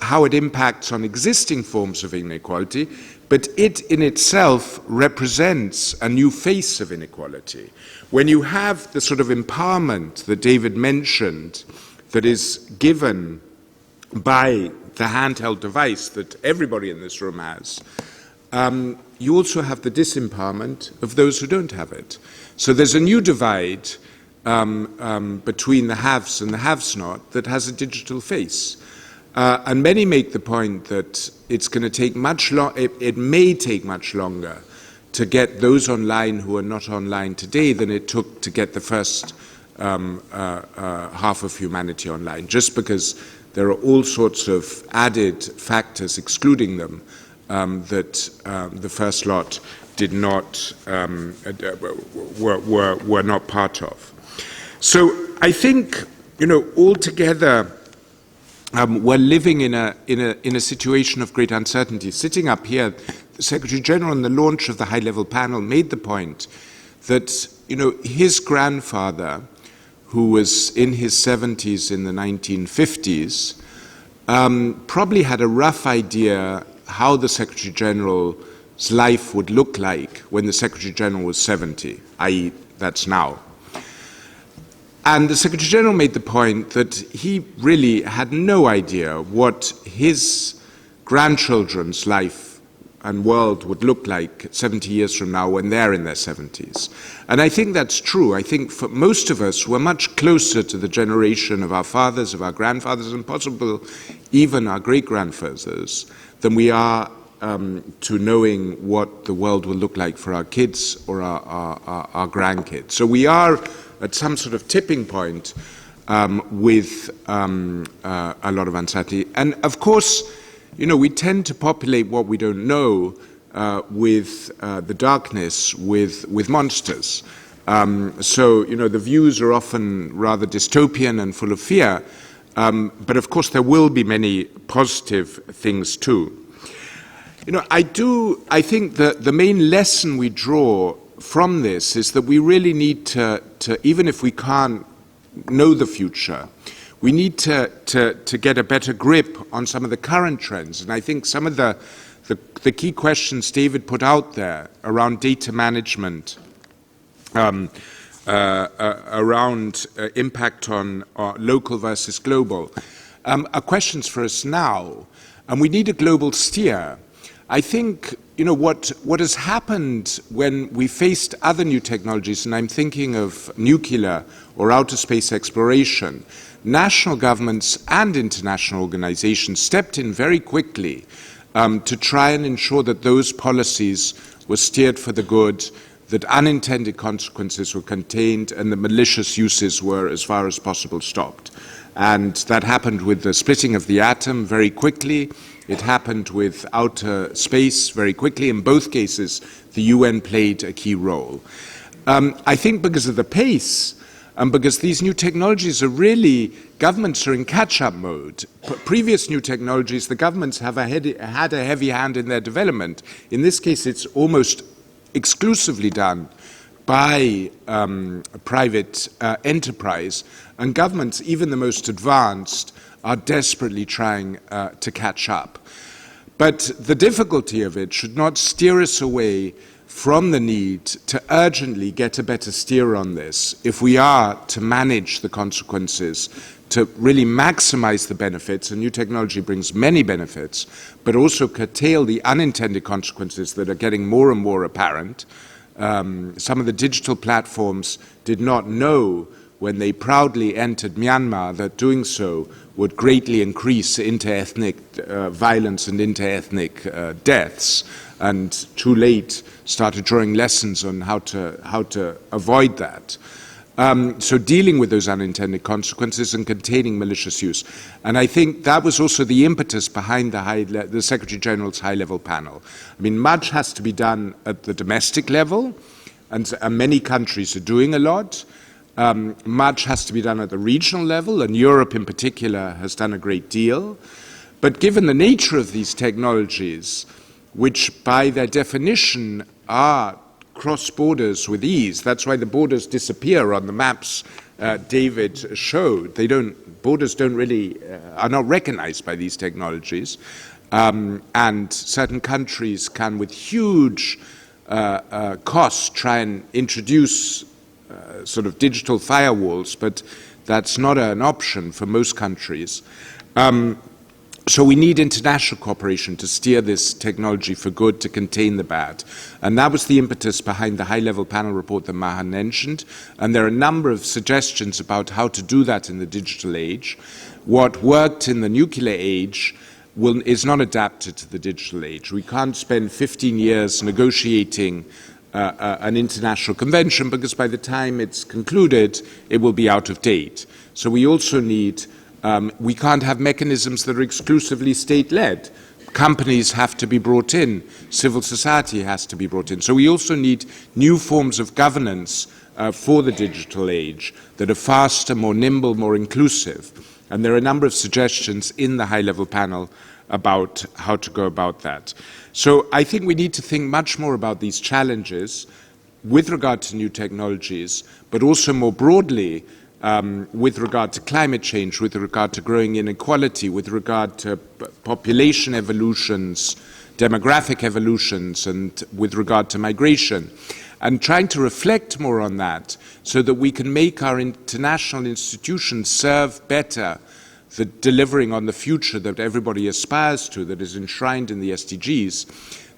how it impacts on existing forms of inequality, but it in itself represents a new face of inequality. When you have the sort of empowerment that David mentioned that is given by the handheld device that everybody in this room has, you also have the disempowerment of those who don't have it. So there's a new divide between the haves and the have-not that has a digital face. And many make the point that it's going to take it may take much longer to get those online who are not online today than it took to get the first half of humanity online, just because there are all sorts of added factors excluding them that the first lot did not were not part of. So I think, altogether, we're living in a situation of great uncertainty. Sitting up here, the Secretary General in the launch of the high-level panel made the point that his grandfather, who was in his 70s in the 1950s, probably had a rough idea how the Secretary General's life would look like when the Secretary General was 70, i.e. that's now. And the Secretary General made the point that he really had no idea what his grandchildren's life and world would look like 70 years from now when they're in their 70s. And I think that's true. I think for most of us, we're much closer to the generation of our fathers, of our grandfathers, and possibly even our great-grandfathers than we are to knowing what the world will look like for our kids or our grandkids. So we are at some sort of tipping point with a lot of uncertainty. And of course, we tend to populate what we don't know with the darkness, with monsters. So, the views are often rather dystopian and full of fear. But of course, there will be many positive things too. I think that the main lesson we draw from this is that we really need to even if we can't know the future, we need to get a better grip on some of the current trends. And I think some of the key questions David put out there around data management, around impact on local versus global, are questions for us now. And we need a global steer. I think, what has happened when we faced other new technologies, and I'm thinking of nuclear or outer space exploration, national governments and international organizations stepped in very quickly to try and ensure that those policies were steered for the good, that unintended consequences were contained and the malicious uses were, as far as possible, stopped. And that happened with the splitting of the atom very quickly. It happened with outer space very quickly. In both cases, the UN played a key role. I think because of the pace, and because these new technologies are really, governments are in catch-up mode. Previous new technologies, the governments have had a heavy hand in their development. In this case, it's almost exclusively done by private enterprise, and governments, even the most advanced, are desperately trying to catch up. But the difficulty of it should not steer us away from the need to urgently get a better steer on this if we are to manage the consequences, to really maximize the benefits, and new technology brings many benefits, but also curtail the unintended consequences that are getting more and more apparent. Some of the digital platforms did not know when they proudly entered Myanmar that doing so would greatly increase inter-ethnic violence and inter-ethnic deaths, and too late started drawing lessons on how to avoid that. So dealing with those unintended consequences and containing malicious use. And I think that was also the impetus behind the Secretary General's high-level panel. I mean, much has to be done at the domestic level, and many countries are doing a lot. Much has to be done at the regional level, and Europe in particular has done a great deal. But given the nature of these technologies, which by their definition are cross borders with ease, that's why the borders disappear on the maps David showed. Borders don't really, are not recognized by these technologies. And certain countries can, with huge costs, try and introduce sort of digital firewalls, but that's not an option for most countries. So we need international cooperation to steer this technology for good, to contain the bad. And that was the impetus behind the high-level panel report that Maha mentioned. And there are a number of suggestions about how to do that in the digital age. What worked in the nuclear age is not adapted to the digital age. We can't spend 15 years negotiating an international convention, because by the time it's concluded, it will be out of date. So we also need, we can't have mechanisms that are exclusively state-led. Companies have to be brought in. Civil society has to be brought in. So we also need new forms of governance for the digital age that are faster, more nimble, more inclusive. And there are a number of suggestions in the high-level panel about how to go about that. So I think we need to think much more about these challenges with regard to new technologies, but also more broadly with regard to climate change, with regard to growing inequality, with regard to population evolutions, demographic evolutions, and with regard to migration, and trying to reflect more on that so that we can make our international institutions serve better the delivering on the future that everybody aspires to, that is enshrined in the SDGs.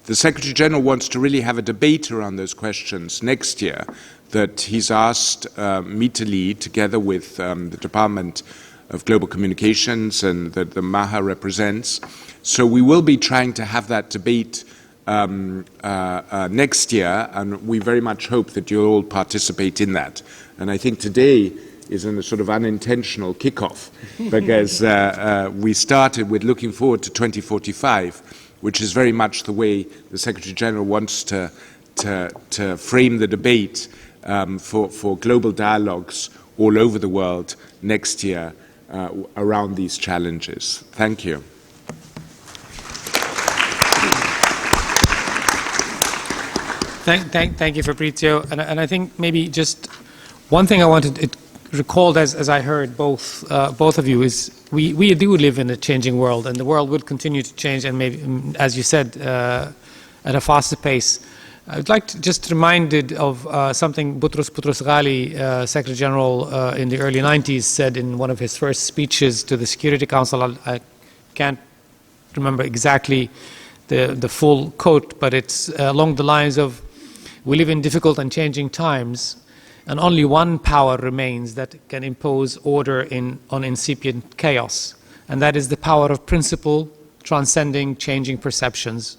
The Secretary General wants to really have a debate around those questions next year that he's asked me to lead, together with the Department of Global Communications and that the Maha represents. So we will be trying to have that debate next year, and we very much hope that you'll all participate in that. And I think today is a sort of unintentional kickoff, because we started with looking forward to 2045, which is very much the way the Secretary General wants to frame the debate for global dialogues all over the world next year around these challenges. Thank you. Thank you, Fabrizio. And I think maybe just one thing I wanted to recall as I heard both of you is we do live in a changing world, and the world would continue to change, and maybe, as you said, at a faster pace. I'd like to just reminded of something Boutros Boutros-Ghali, Secretary General in the early 90s, said in one of his first speeches to the Security Council. I can't remember exactly the full quote, but it's along the lines of, we live in difficult and changing times, and only one power remains that can impose order on incipient chaos, and that is the power of principle transcending changing perceptions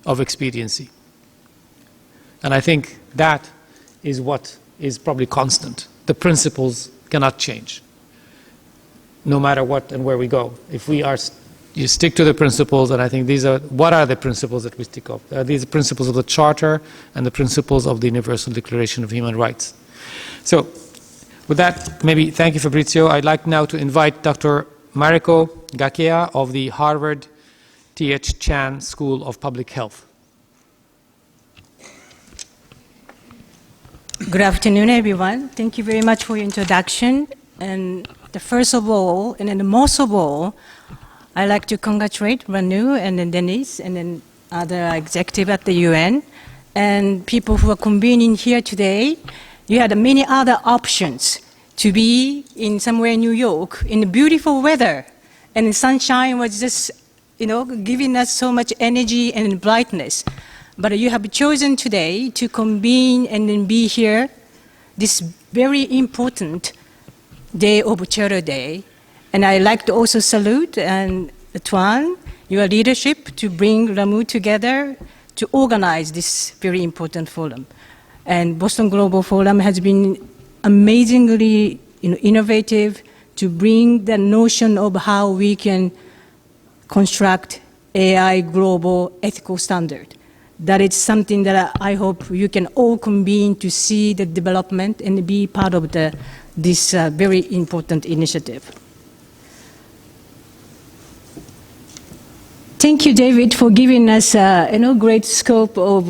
of expediency. And I think That is what is probably constant. The principles cannot change, no matter what and where we go. If you stick to the principles, and I think what are the principles that we stick of? These are principles of the Charter and the principles of the Universal Declaration of Human Rights. So, with that, maybe thank you, Fabrizio. I'd like now to invite Dr. Mariko Gakea of the Harvard T.H. Chan School of Public Health. Good afternoon, everyone. Thank you very much for your introduction. And first of all, and then most of all, I'd like to congratulate Ranu and then Denise and then other executives at the UN and people who are convening here today. You had many other options to be in somewhere in New York in the beautiful weather, and the sunshine was just, giving us so much energy and brightness. But you have chosen today to convene and then be here, this very important day of Charter Day. And I'd like to also salute Tuan, your leadership to bring Ramu together to organize this very important forum. And Boston Global Forum has been amazingly innovative to bring the notion of how we can construct AI global ethical standard. That is something that I hope you can all convene to see the development and be part of this very important initiative. Thank you, David, for giving us great scope of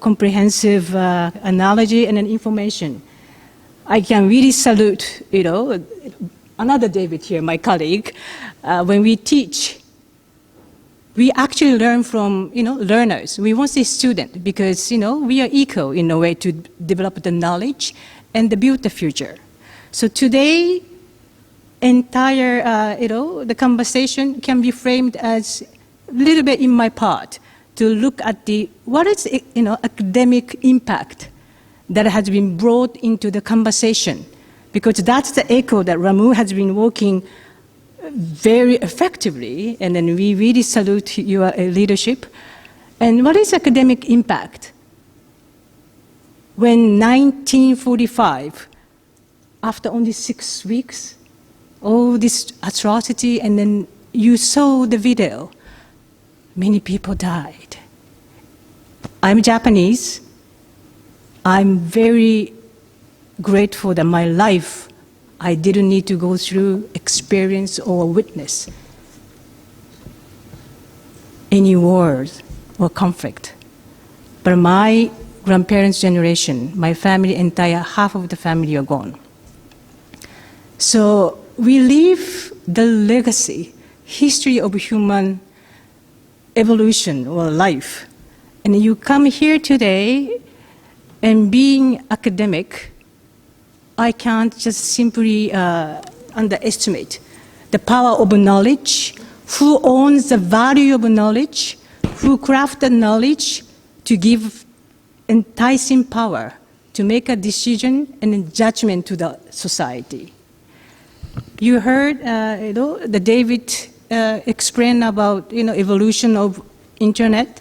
comprehensive analogy and information. I can really salute another David here, my colleague. When we teach, we actually learn from learners. We want to say student because we are equal in a way to develop the knowledge and to build the future. So today, entire the conversation can be framed as a little bit in my part to look at what is academic impact that has been brought into the conversation, because that's the echo that Ramu has been working very effectively, and then we really salute your leadership. And what is academic impact? When 1945, after only 6 weeks, all this atrocity, and then you saw the video, many people died. I'm Japanese. I'm very grateful that my life, I didn't need to go through, experience, or witness any wars or conflict. But my grandparents' generation, my family, entire half of the family are gone. So we leave the legacy, history of human evolution or life. And you come here today and being academic, I can't just simply underestimate the power of knowledge, who owns the value of knowledge, who crafted knowledge to give enticing power to make a decision and a judgment to the society. You heard the David explain about evolution of internet,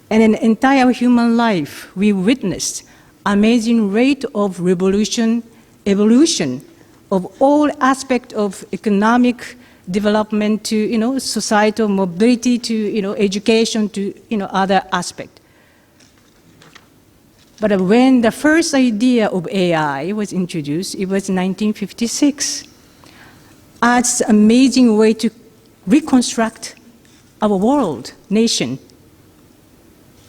and an entire human life we witnessed amazing rate of revolution, evolution of all aspects of economic development to societal mobility to education to other aspects. But when the first idea of AI was introduced, it was 1956. As an amazing way to reconstruct our world, nation,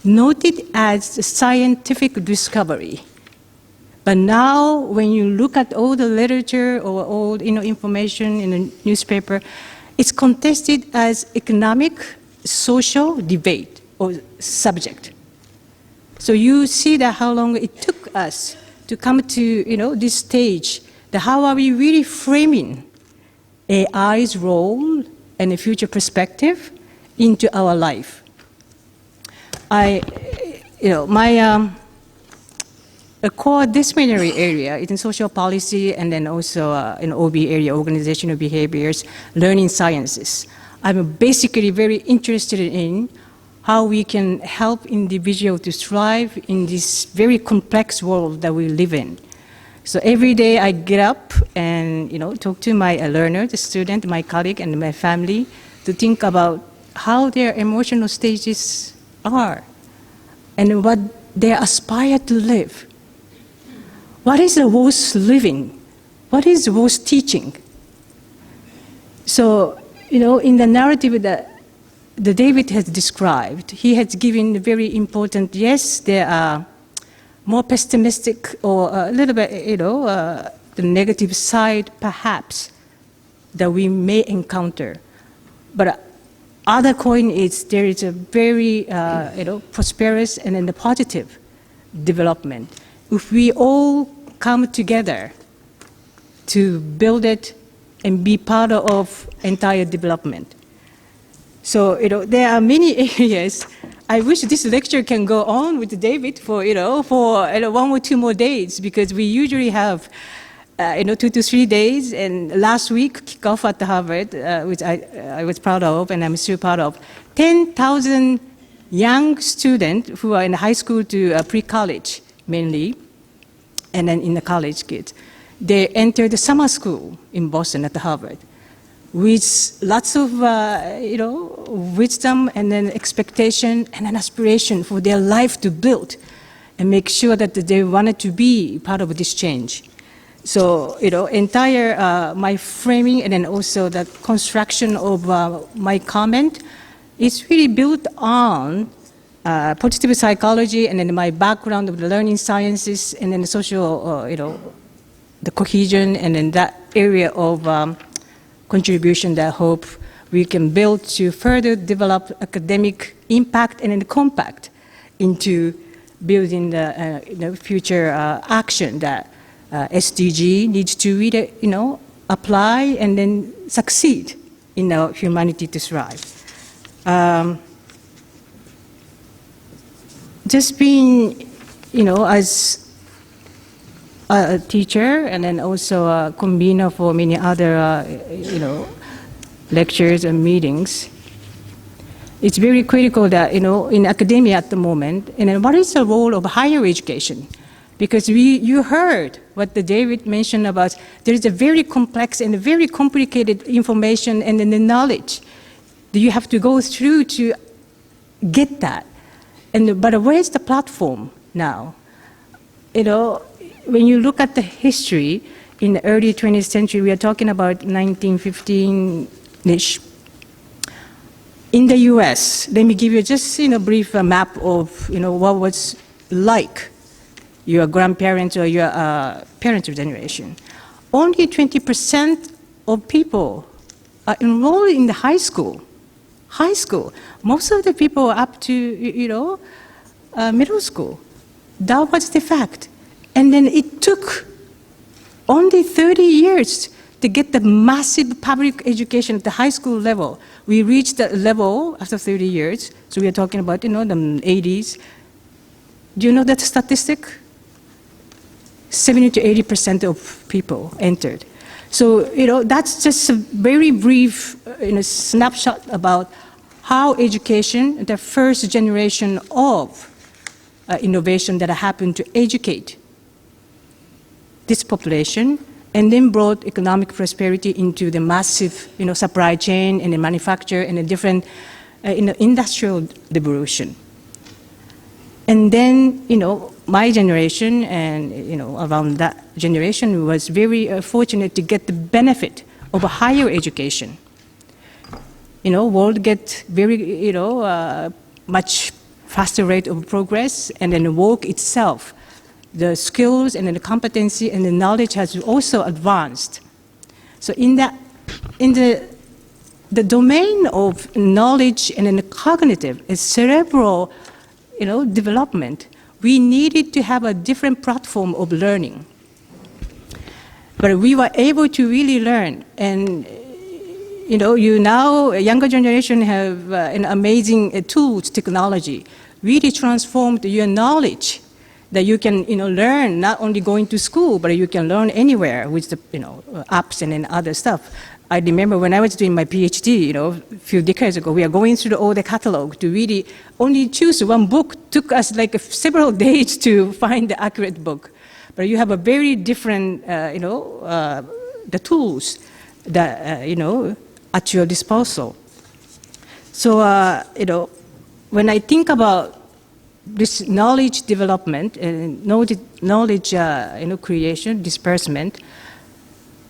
noted as a scientific discovery. But now, when you look at all the literature or all information in the newspaper, it's contested as economic, social debate or subject. So you see that how long it took us to come to this stage. That how are we really framing AI's role and the future perspective into our life? My core disciplinary area is in social policy and then also in OB area, organizational behaviors, learning sciences. I'm basically very interested in how we can help individuals to thrive in this very complex world that we live in. So every day I get up and talk to my learner, the student, my colleague, and my family to think about how their emotional stages are and what they aspire to live. What is the worth living? What is worth teaching? So, in the narrative that David has described, he has given very important, yes, there are more pessimistic or a little bit, the negative side perhaps that we may encounter. But other coin is there is a very, prosperous and then the positive development. If we all come together to build it and be part of entire development. So, there are many areas. I wish this lecture can go on with David for 1 or 2 more days, because we usually have, 2 to 3 days. And last week, kickoff at Harvard, which I was proud of, and I'm still proud of, 10,000 young students who are in high school to pre-college, mainly, and then in the college kids. They entered the summer school in Boston at Harvard with lots of, wisdom and then expectation and an aspiration for their life to build and make sure that they wanted to be part of this change. So, entire my framing and then also the construction of my comment is really built on positive psychology and then my background of the learning sciences and then the social, the cohesion and then that area of contribution that I hope we can build to further develop academic impact and then compact into building the future action that SDG needs to really, apply and then succeed in our humanity to thrive. Just being, as a teacher and then also a convener for many other, lectures and meetings, it's very critical that, in academia at the moment, and then what is the role of higher education? Because you heard what David mentioned about there is a very complex and very complicated information and then the knowledge that you have to go through to get that. But where is the platform now? When you look at the history in the early 20th century, we are talking about 1915-ish. In the US, let me give you just a brief map of what was like your grandparents or your parents' generation. Only 20% of people are enrolled in the high school. High school. Most of the people are up to middle school. That was the fact. And then it took only 30 years to get the massive public education at the high school level. We reached that level after 30 years. So we are talking about, the 80s. Do you know that statistic? 70 to 80% of people entered. So, that's just a very brief snapshot about how education, the first generation of innovation that happened to educate this population, and then brought economic prosperity into the massive, supply chain and the manufacture and the different, industrial revolution. And then, my generation and, around that generation was very fortunate to get the benefit of a higher education. World get very, much faster rate of progress, and then the work itself, the skills and the competency and the knowledge has also advanced. So in the domain of knowledge and the cognitive, cerebral, development, we needed to have a different platform of learning. But we were able to really learn, and now, a younger generation have an amazing tools, technology, really transformed your knowledge that you can, learn not only going to school, but you can learn anywhere with the, apps and other stuff. I remember when I was doing my PhD, a few decades ago, we are going through all the catalog to really only choose one book. Took us like several days to find the accurate book. But you have a very different, the tools that, at your disposal. So, when I think about this knowledge development and knowledge creation, disbursement,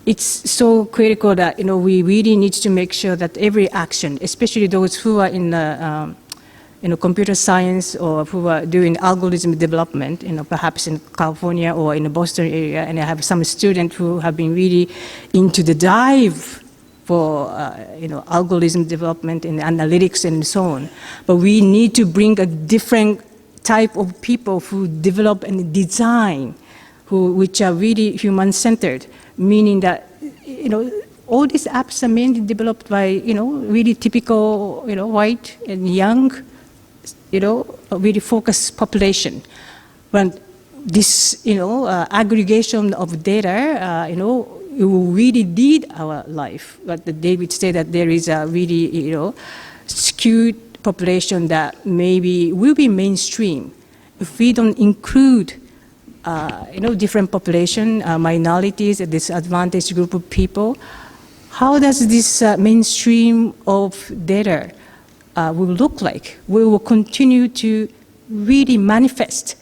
it's so critical that we really need to make sure that every action, especially those who are in computer science or who are doing algorithm development, perhaps in California or in the Boston area, and I have some students who have been really into the dive for algorithm development and analytics and so on. But we need to bring a different type of people who develop and design, which are really human-centered, meaning that all these apps are mainly developed by really typical white and young, really focused population. But this aggregation of data, it will really lead our life. But David said that there is a really skewed population that maybe will be mainstream if we don't include different population, minorities, a disadvantaged group of people. How does this mainstream of data will look like? We will continue to really manifest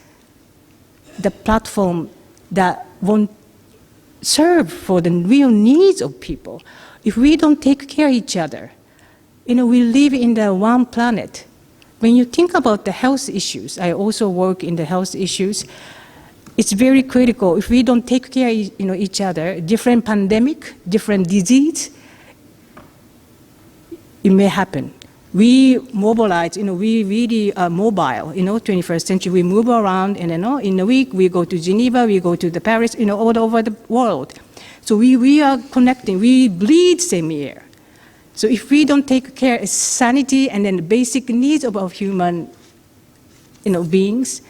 the platform that won't serve for the real needs of people. If we don't take care of each other, we live in the one planet. When you think about the health issues, I also work in the health issues, it's very critical. If we don't take care of each other, different pandemic, different disease, it may happen. We mobilize, we really are mobile, 21st century. We move around, and in a week we go to Geneva, we go to the Paris, all over the world. So we are connecting, we breathe same air. So if we don't take care of sanity and then the basic needs of our human, beings,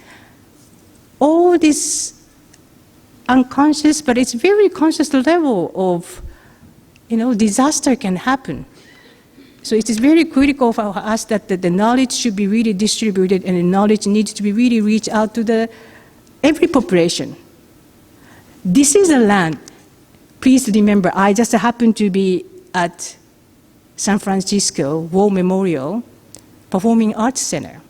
all this unconscious, but it's very conscious level of, disaster can happen. So it is very critical for us that the knowledge should be really distributed, and the knowledge needs to be really reached out to every population. This is a land. Please remember, I just happened to be at San Francisco War Memorial Performing Arts Center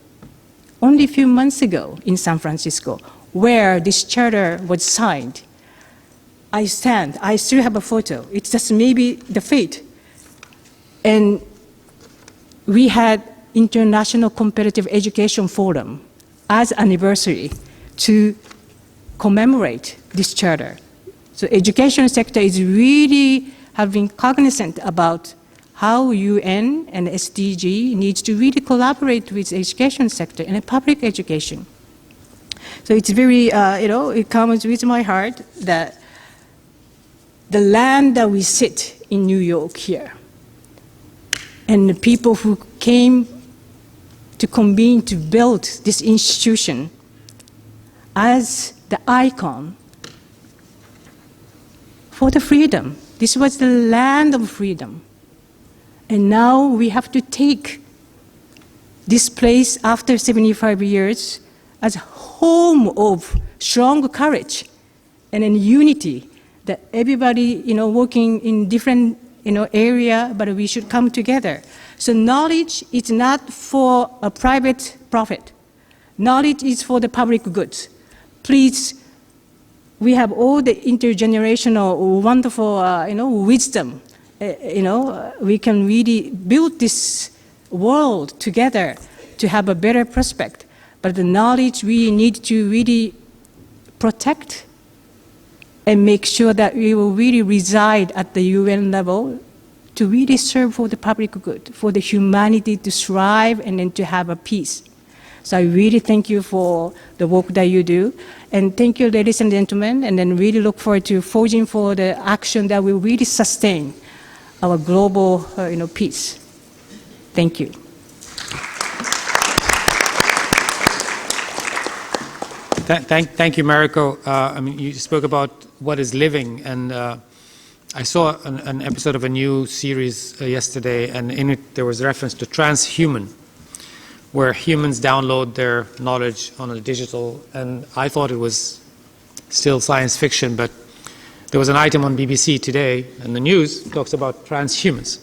only a few months ago in San Francisco, where this charter was signed. I still have a photo. It's just maybe the fate. And we had International Competitive Education Forum as anniversary to commemorate this charter. So education sector is really having cognizant about how UN and SDG needs to really collaborate with the education sector and public education. So it's very, it comes with my heart that the land that we sit in New York here, and the people who came to convene to build this institution as the icon for the freedom. This was the land of freedom. And now we have to take this place after 75 years as home of strong courage and in unity, that everybody, working in different, area, but we should come together. So knowledge is not for a private profit. Knowledge is for the public goods. Please, we have all the intergenerational wonderful, wisdom. We can really build this world together to have a better prospect. But the knowledge we need to really protect and make sure that we will really reside at the UN level to really serve for the public good, for the humanity to thrive and then to have a peace. So I really thank you for the work that you do. And thank you, ladies and gentlemen, and then really look forward to forging for the action that will really sustain our global peace. Thank you. Thank you, Mariko. You spoke about what is living, and I saw an episode of a new series yesterday, and in it there was reference to transhuman, where humans download their knowledge on a digital, and I thought it was still science fiction, but there was an item on BBC today, and the news talks about transhumans.